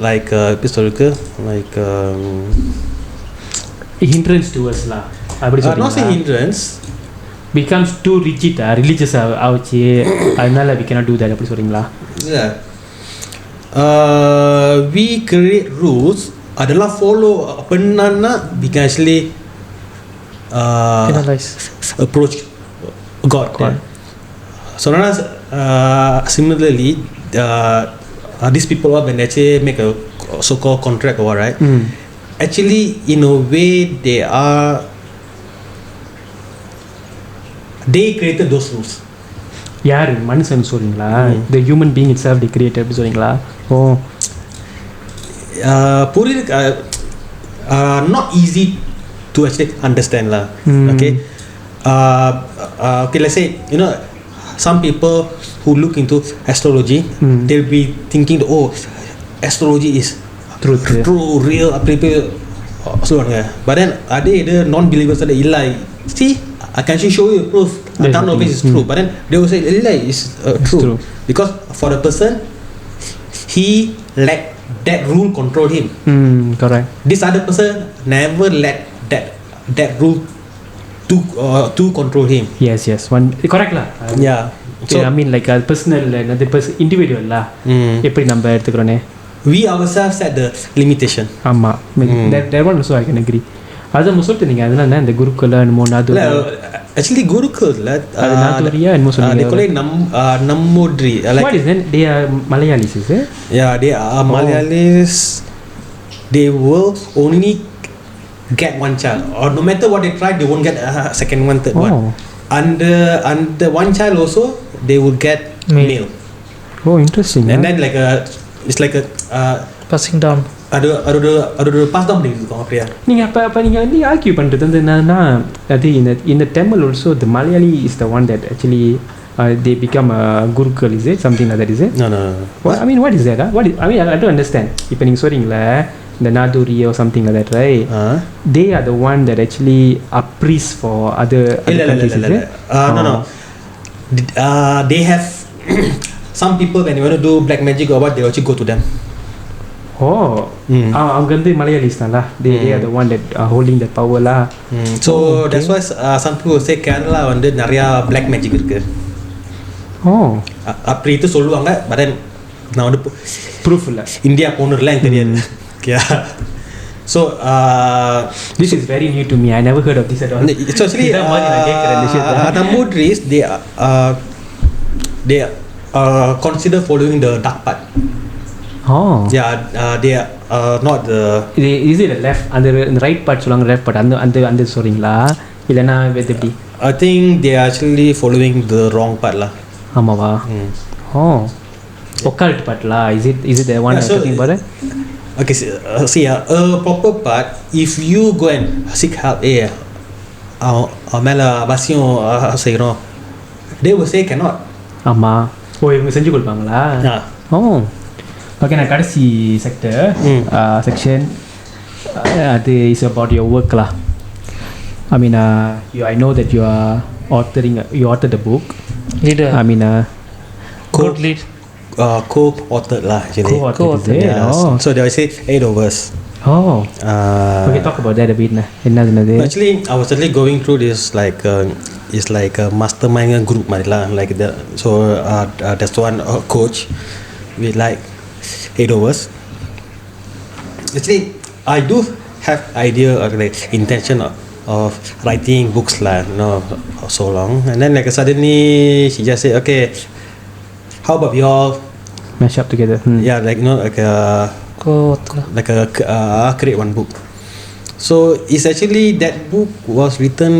like hindrance to us lah. Not say hindrance, becomes too rigid, religious ஆச்சு, அதனால we cannot do that அப்படி சொல்றீங்களா? Yeah. We create rules அதெல்லாம் follow பண்ணான்னா we can actually approach God. So similarly these people when they actually make a so-called contract or what, right? Actually in a way they created those rules. யார் மனுஷன் சொல்றீங்களா? The human being itself they created அப்படி சொல்றீங்களா? Not easy to actually understand lah. Okay. Okay, let's say some people who look into astrology, they'll be thinking astrology is true, real, சொல்லுவாங்க. But then ada non-believers ada ilai. See, I can actually show you proof. None of it is true. But then they will say ilai is true because for the person he let that rule control him. Correct. This other person never let that rule to control him. Yes. One correct lah. Yeah. So I mean like a personal another person individual lah. எப்படி நம்ம எடுத்துக்கறோனே. we ourselves set the limitation. ஆமாம். That one also I can agree. அது நம்ம சொல்லிட்டு நீங்கள் அதெல்லாம் என்ன இந்த குருக்குல என்னமோ நாது actually Gurukul அது நாதுரியா என்னமோ சொன்னீங்க. they call it Nammudri. What is that? They are Malayalis, is it? Yeah, they are Malayalis. They will only get one child, or no matter what they try, they won't get a second one, third one. Under one child also, they will get male. Oh, interesting. And then it's like a passing down. அது pass தான் பண்ணிட்டு இருக்கோம் அப்படியே. நீங்கள் அப்போ நீங்கள் வந்து argue பண்ணுறது வந்து என்னன்னா அது இந்த Tamil also the Malayali is the one that actually they become a Gurukul, is it? Something like that, is it? No. What, I mean, what is that? I don't understand. இப்போ நீங்கள் சொல்கிறீங்களே the Naduri or something like that, right? They are the one that actually are priests for other countries, is it? No. They have some people when you want to do black magic or what, they actually go to them. அவங்க வந்து Malayalis தான்ல. They are the one that are holding that power lah. So that's why some people say Kerala வந்து நிறைய black magic இருக்கு. அப்படி இது சொல்லுவாங்க. But then நான் வந்து proof இல்ல. இந்தியா போனதுல எனக்கு தெரியாது. Yeah. So this is very new to me. I never heard of this at all. It's actually Nammudris, they are considered following the dark path. Yeah, they are not the. Is it the left and the right part சொல்லுவாங்க, left part அந்த சொல்றீங்களா இல்லனா எப்படி? I think they are actually following the wrong part lah. ஆமாவா? Occult part lah. Is it the one talking about it? Okay, see, a proper part, if you go and seek help, மேல அவசியம் செய்றோம், they will say cannot. ஆமா. இவங்க செஞ்சு கொடுப்பாங்களா? Okay, நான் கடைசி section அது is about your work lah. I mean I know that you authored the book. Leader. I mean co-lead. Co-authored lah actually. Co-authored. Yeah. So they will say 8 of us. Okay, talk about that a bit nah. Enadhu? Actually, I was actually going through this it's like a mastermind group lah, like that. So there's one coach with 8 of us. Actually, I do have idea or intention of writing books lah, so long. And then suddenly she just said, okay, how about we all mash up together? Yeah, create one book. So it's actually that book was written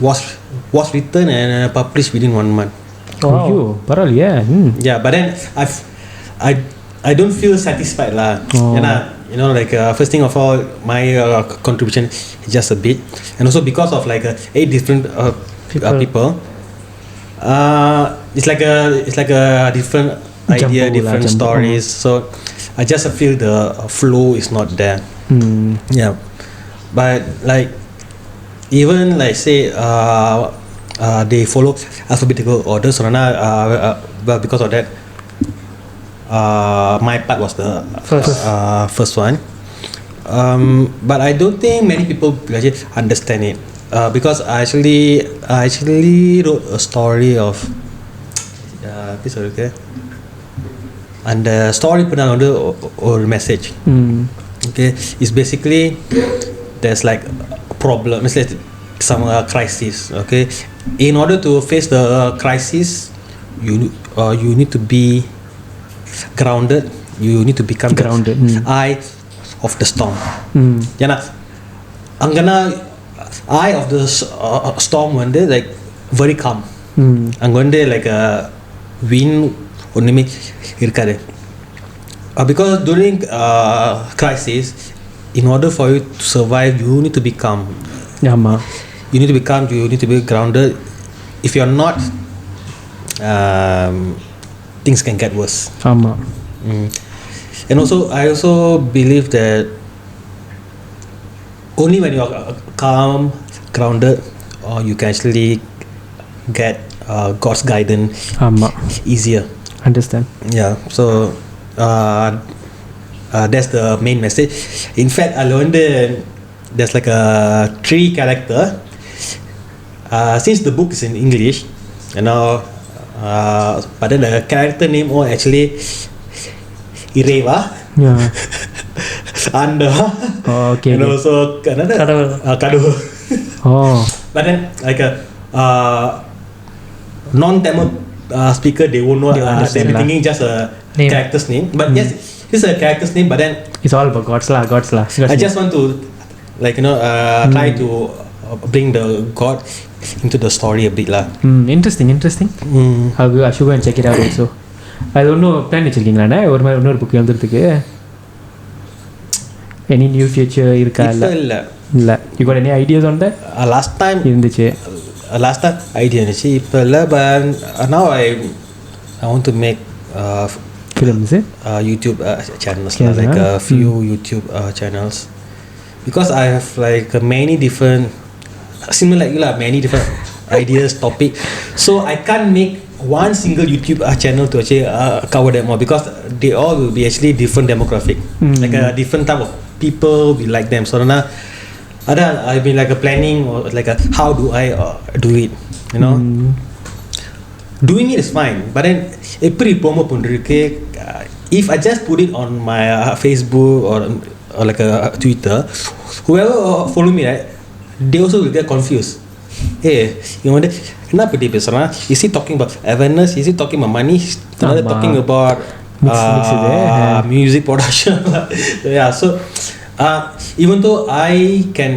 was written and published within 1 month. Parallel, yeah, but then I don't feel satisfied lah. First thing of all, my contribution is just a bit, and also because of 8 different people, it's like a different idea, different stories. So I just feel the flow is not there. Yeah, but even say they follow alphabetical order, so well, because of that, my part was the first one. But I don't think many people actually understand it, because I actually wrote a story of and the story put on or message. Okay, it's basically there's a problem, it's some crisis. Okay, in order to face the crisis, you need to be grounded. You need to become grounded. Eye of the storm. Angana eye of the storm வந்து very calm. அங்க வந்து wind ஒண்ணுமே இருக்காது. Because during crisis, in order for you to survive, you need to be calm. You need to be calm. You need to be grounded. If you are not, things can get worse. And also, I also believe that only when you are calm, grounded, you can actually get God's guidance easier. Understand? Yeah. So that's the main message. In fact, there's a 3 character. Since the book is in English, but then the character name all actually Ireva, Yeah. Anda, Oh, okay. and okay. also another Kadavul. Kadu. Oh. But then like a non-Tamil speaker, they won't know. They won't They'll understand be lah. thinking just a Name. character's name. But yes, it's a character's name. But then It's all about gods lah. I just want to, like try to bring the God into the story a bit lah. Interesting. I should go and check it out also. I don't know plan வச்சிருக்கீங்களாண்ணே ஒரு மாதிரி இன்னொரு book எழுதுறதுக்கு any new future இருக்கா இல்ல you got any ideas on that last time இருந்துச்சு idea இருந்துச்சு இப்போ இல்லை but now I want to make films YouTube channels like a few YouTube channels because I have like many different similar like you lah many different ideas topic so I can't make one single YouTube channel to actually cover them all because they all will be actually different demographic like a different type of people will like them so now I've been like a planning or like a how do I do it you know doing it is fine but then எப்படி promo பண்றதுக்கு if I just put it on my Facebook or like a Twitter whoever follow me right they also will get confused hey you know kenapa dia பேசுறான் is he talking about awareness is he talking about money is another talking about music production yeah so even though I can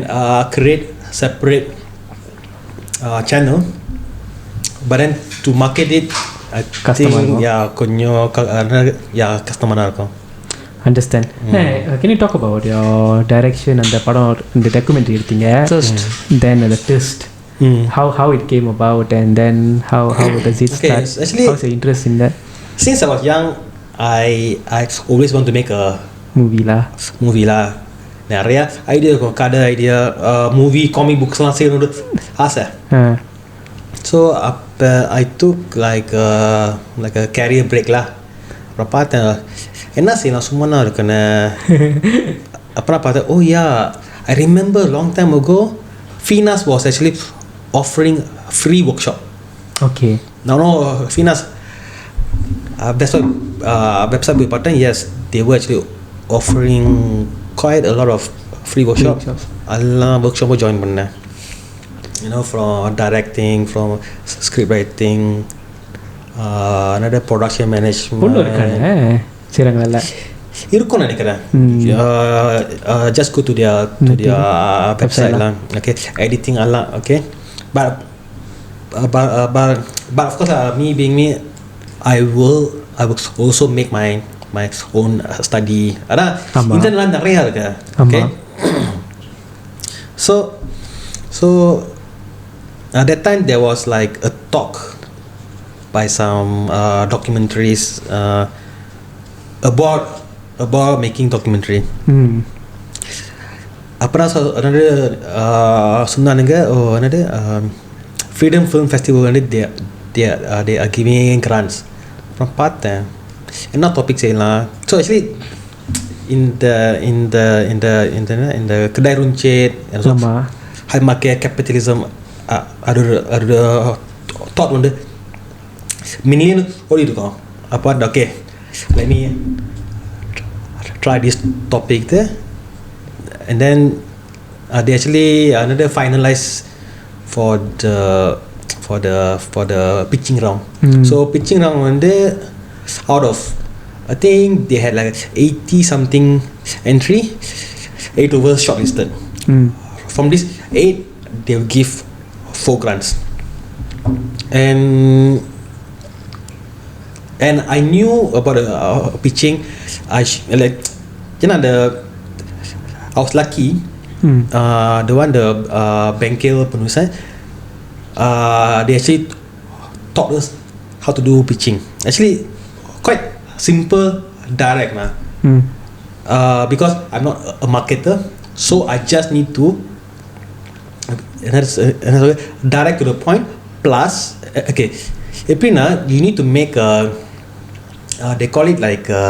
create separate channel but then to market it I think கொஞ்சம் கஷ்டமா இருக்கும் understand hey can you talk about your direction and the படம் இந்த documentary எடுத்தீங்க then the twist how it came about and then how does it start actually how's your interest in that since I was young I always want to make a movie lah நிறைய idea இருக்கும் கதை idea movie comic புக்ஸ்லாம் செய்யணும்னு ஆசை so அப்போ I took like a career break lah அப்புறம் பார்த்தேன் என்ன செய்யலாம் சும்மா தான் இருக்குன்னு அப்புறம் பார்த்தேன் oh yeah I remember long time ago Finas was actually offering free workshop okay no Finas that's why website போய் பார்த்தேன் yes they were actually offering quite a lot of free workshops எல்லாம் workshop join பண்ணேன் you know from directing from script writing another production management செய்றாங்கல்ல இருக்கும் நினைக்கிறேன் just go to their website lah okay editing alla okay but of course me being me I will also make my own study அதான் இதெல்லாம் நிறைய இருக்கு okay so at that time there was like a talk by some documentaries about making documentary அப்புறம் சொன்னானுங்க என்னது freedom film festival வந்து they are giving grants அப்புறம் பார்த்தேன் என்ன டாபிக் செய்யலாம் so actually in the kedai runcit high market capitalism ada thought வந்து million ஓடி இருக்கும் அப்போ okay let me try this topic there and then they actually another finalize for the pitching round so pitching round வந்து out of I think they had like 80 something entry 8 over shortlisted from this 8 they will give 4 grants and I knew about the pitching like I was lucky the one the bengkel penulisan they actually taught us how to do pitching actually quite simple direct because I'm not a marketer so I just need to direct to the point plus okay எப்படின்னா you need to make a they call it like a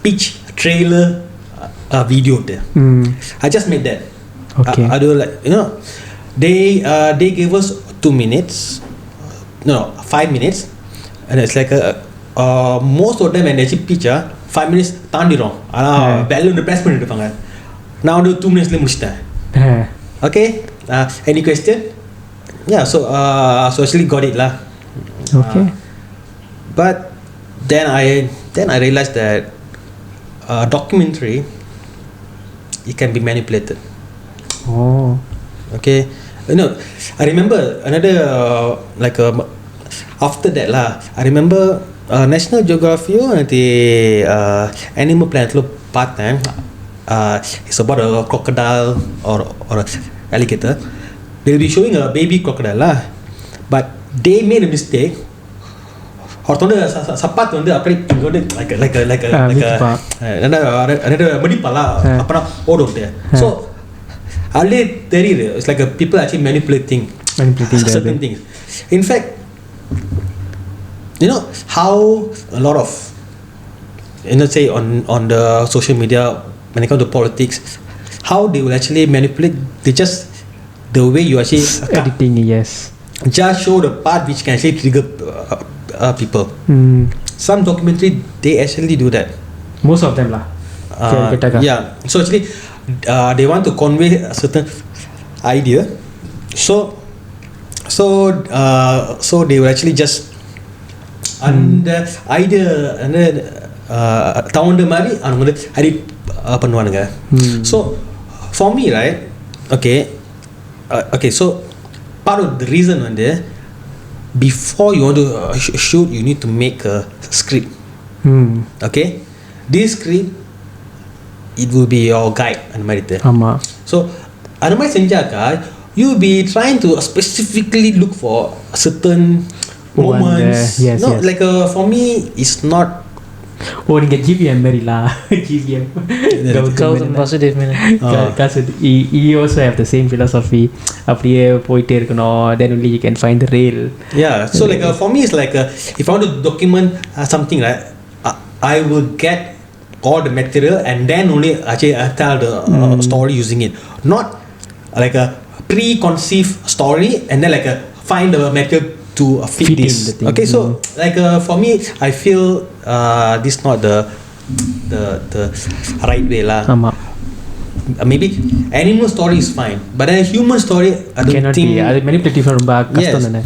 pitch trailer video there I just made that okay I do like you know they gave us 2 minutes no 5 minutes and it's like most of them when they actually pitch 5 minutes தாண்டிரும் balloon press பண்ணிட்டு இருப்பாங்க நான் வந்து 2 minutes முடிச்சிட்டேன் okay any question so actually got it lah okay but then I realized that documentary it can be manipulated okay I remember another after that lah I remember National Geography nanti Animal Planet lo பார்த்தேன் it's about a crocodile or a alligator they'll be showing a baby crocodile lah but they made a mistake ஒருத்தவங்க சப்பாத்து வந்து அப்படியே வந்து like மடிப்பாலா அப்புறம் ஓடும்ட்டு so அதுலயே தெரியுது it's like people actually manipulating certain things in fact how a lot of say on the social media when it comes to politics how they will actually manipulate they just the way you actually editing just show the part which can actually trigger people some documentary they actually do that most of them lah so actually they want to convey a certain idea so they will actually just அந்த idea and தவுண்ட மாதிரி அவங்க வந்து edit பண்ணுவானுங்க so for me right okay so part of the reason வந்து before you want to shoot you need to make a script okay this script it will be your guide அந்த மாதிரி ஆமா so அந்த மாதிரி செஞ்சாக்கா you will be trying to specifically look for certain moments like for me it's not நீங்க GVM மாதிரிலா GVM positive meaning he also have the same philosophy அப்படியே போயிட்டே இருக்கணும் then only you can find the rail so like for me it's like if I want to document something right I will get all the material and then only actually tell the story using it not like a preconceived story and then like find the material to fit this okay so like for me I feel this not the right way lah maybe animal story is fine but then human story I don't cannot think be அது manipulative ரொம்ப கஷ்டம் தானே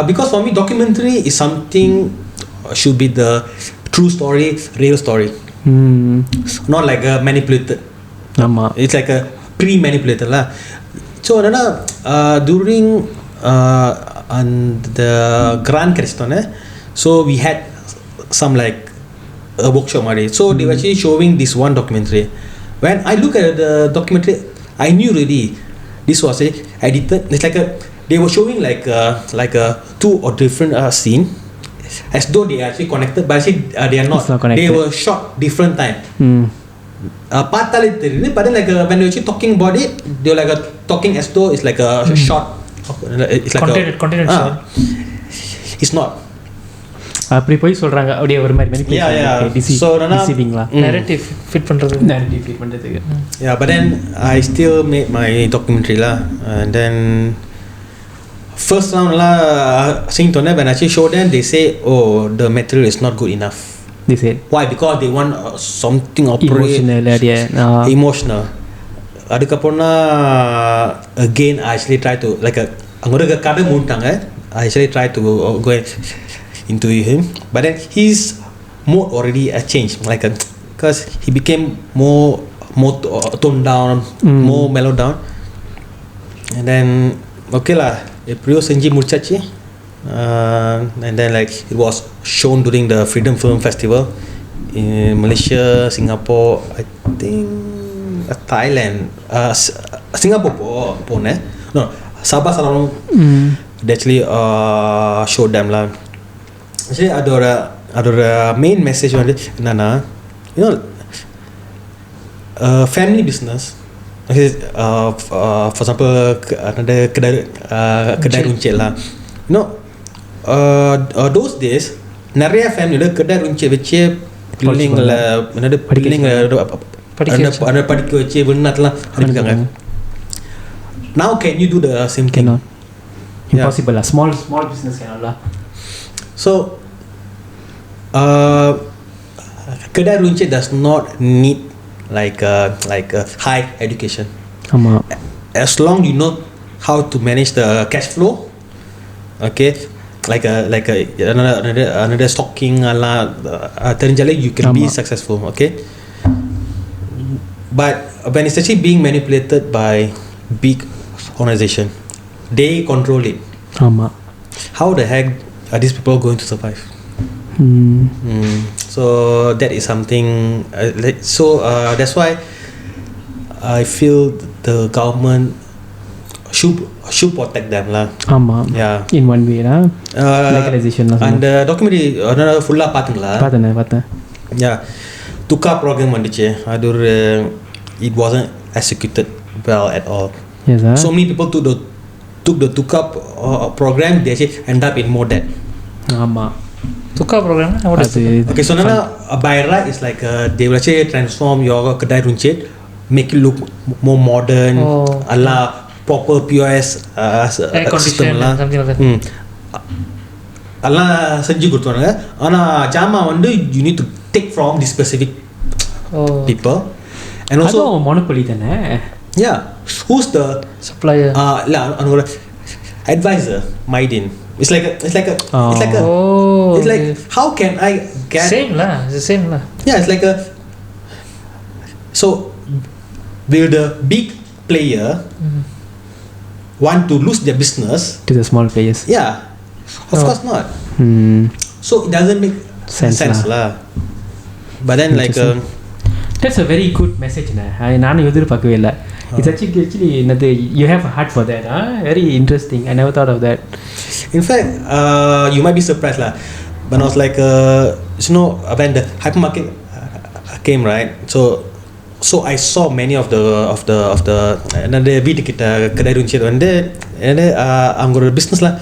because for me documentary is something should be the true story real story not like a manipulated it's like a pre-manipulated lah so during and the Grand Creston so we had some like a workshop so they were actually showing this one documentary when I look at the documentary I knew already this was edited it's like they were showing like a two or different scene as though they are actually connected but actually they are not they were shot different time பார்த்தாலே தெரியுது but then like when they were actually talking about it they were like talking as though it's like a short it's like content short it's not அப்படி போய் சொல்றாங்க அப்படியே ஒரு மாதிரி manipulation so deceiving la narrative fit பண்றதுக்கு but then I still made my documentary lah and then first round lah sing to when I actually show them they say oh the material is not good enough they said why because they want something emotional அதுக்கப்புறம்னா again I actually try to like அங்க ஒரு கதை மூட்டாங்க I actually try to go into him but then his mode already changed like because he became more toned down more mellow down and then okay lah எப்படியோ செஞ்சு முடிச்சாச்சு and then like it was shown during the Freedom Film Festival in Malaysia Singapore I think Thailand Singapore போனேன் no Sabah Sarawak they actually showed them lah actually அதோட main message வந்து என்னன்னா family business okay, for example ada kedai runcit lah those days நிறைய family kedai runcit வச்சு பிள்ளைங்களை படிக்க வச்சு வெளிநாட்டுலாம் அனுப்பிட்டாங்க now can you do the same thing impossible lah small business cannot lah so kedai runcit does not need like a high education. ஆமாம். As long you know how to manage the cash flow, okay, like another stocking தெரிஞ்சாலே you can be successful, okay. But when it's actually being manipulated by big organization, they control it. ஆமாம். How the heck are these people going to survive? So that is something that's why I feel the government should protect them lah. ஆமாம். Yeah. In one way lah. Legalization lah. And documentary full பார்த்தீங்களா? பார்த்தேன். Yeah. Tukar program வந்துச்சு. அது ஒரு it wasn't executed well at all. Yes sir. So many people took the Tukar program, they actually end up in more debt. ஆமாம். Tukar program what is it? Okay, so now by right it's like they will actually transform your kedai runcit, make it look more modern, ala proper POS air condition lah, something like that. alla செஞ்சு கொடுத்தாங்க. ஆனா ஜாமா வந்து you need to take from the specific people. And also monopoly தானே. Yeah, who's the supplier? Another advisor, Maidin. It's like how can I get Same lah, it's the same lah. Yeah, it's like so will the big player want to lose their business to the small players? Yeah, of course not. So it doesn't make sense lah. But then like that's a very good message நானும் எதிர்பார்க்கவே இல்லை. It's actually you have a heart for that. Very interesting. I never thought of that. In fact, you might be surprised lah. But I was like, when the hypermarket came, right? So I saw many of the வீட்டு கிட்ட கடை runcit வந்து அவங்களோட business lah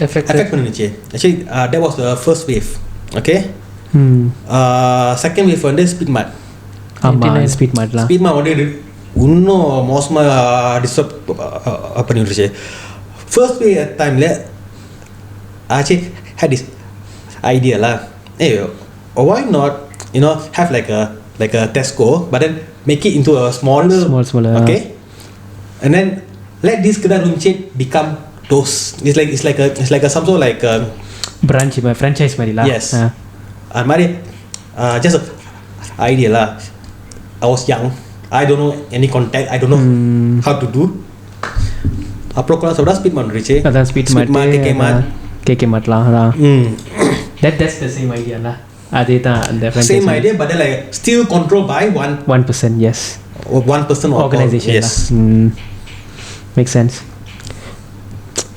affect பண்ணுச்சு. Actually, that was the first wave. Okay. Second wave வந்து speed mart. ஆமாம், speed mart lah. Speed mart வந்து இன்னும் மோசமாக டிஸ்டர்ப் பண்ணி விட்டுருச்சு. First wave timeல actually had this idea lah. Hey, why not have like a Tesco, but then make it into a smaller, okay, and then let this kedai runcit become those. It's like a some sort like a branch, franchise மாதிரி lah. Yes. மாதிரி just a idea lah. I was young, I don't know any contact, I don't know how to do. அப்புறம் கூட சொல்றா speed mart வந்துருச்சு. அதான் speed mart KK mart lah. That's the same idea lah. அதே தான் அந்த same idea, but then like still controlled by one person. Yes, one person organization. Yes. Makes sense.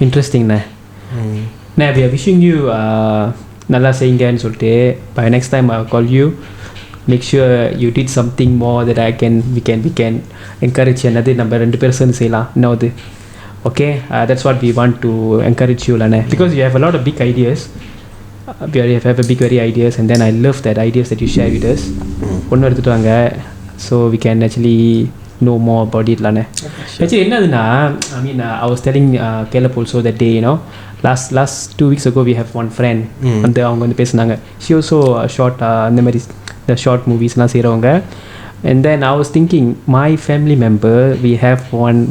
Interesting nah. We are wishing you நல்லா செய்யுங்கன்னு சொல்லிட்டு by next time I'll call you. Make sure you did something more that we can encourage another number ரெண்டு பேர் சேர்ந்து செய்யலாம் இன்னொரு. Okay, that's what we want to encourage you lah, because you have a lot of big ideas. You have a big very ideas, and then I love that ideas that you share with us. ஒன்று எடுத்துட்டு வாங்க, so we can actually know more about it lah. Actually என்னதுன்னா, I mean I was telling Caleb also that day, last 2 weeks ago we have one friend வந்து அவங்க வந்து பேசுனாங்க. She also short அந்த மாதிரி the short moviesலாம் செய்கிறவங்க. And then I was thinking, my family member, we have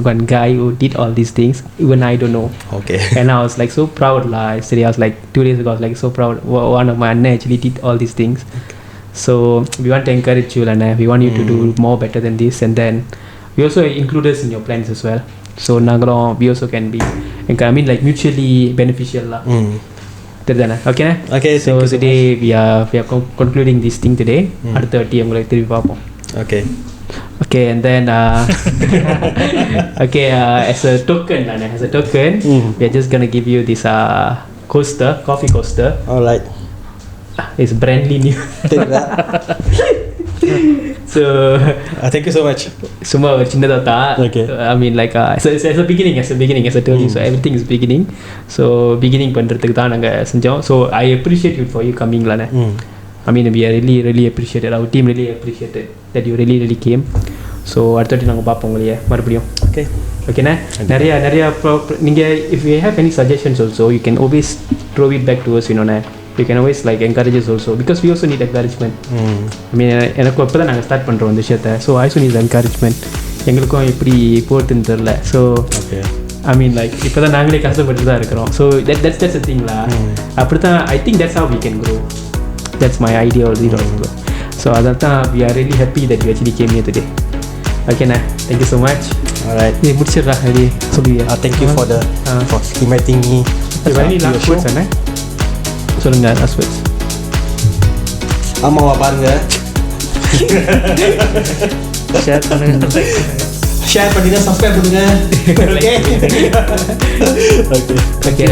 one guy who did all these things, even I don't know. Okay. And I was like so proud lah. Yesterday I was like 2 days ago I was like so proud. One of my auntie actually did all these things. Okay. So we want to encourage you lah. We want you to do more better than this, and then we also include us in your plans as well. So நாங்களும் we also can be, I mean like mutually beneficial lah. Okay. Okay. So today we are concluding this thing today. அடுத்த வாட்டி உங்களை திருப்பி பார்ப்போம். Okay, and then as a token we are just gonna give you this coffee coaster. Alright. It's brandly new. So thank you so much. சும்மா ஒரு சின்னதா. Okay. I mean like as a beginning as I told you, so everything is beginning. So beginning பண்றதுக்கு தான் நாங்க செஞ்சோம். So I appreciate you for you coming lah. I mean we are really appreciated, our team really appreciated that you really came. So அடுத்து நாங்க பாப்போம் உங்களைய மறுபடியும். Okay na நிறைய நீங்க if you have any suggestions also you can always throw it back to us, we can always like encourage us also because we also need encouragement. I mean எனக்கு இப்போ தான் நாங்கள் ஸ்டார்ட் பண்ணுறோம் இந்த விஷயத்தை. So I also need encouragement. எங்களுக்கும் எப்படி போட்டுன்னு தெரில. ஸோ I mean like இப்போ தான் நாங்களே கஷ்டப்பட்டு தான் இருக்கிறோம். So that's the thing lah. அப்படி தான் I think that's how we can grow. That's my idea of grow. So அதான் தான் we are really happy that you actually came here today. Okay nah, thank you so much. Alright. முடிச்சிடுறா அப்படி சொல்லுவியா? Thank you for inviting me. Any last words அண்ணே? சொல்லுங்க last words. ஆமாவா பாருங்க. Share பண்ணுங்க. Share பண்ணுங்க, சப்ஸ்கிரைப் பண்ணுங்க. Okay.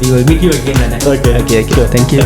We will meet you again. Okay. Thank you.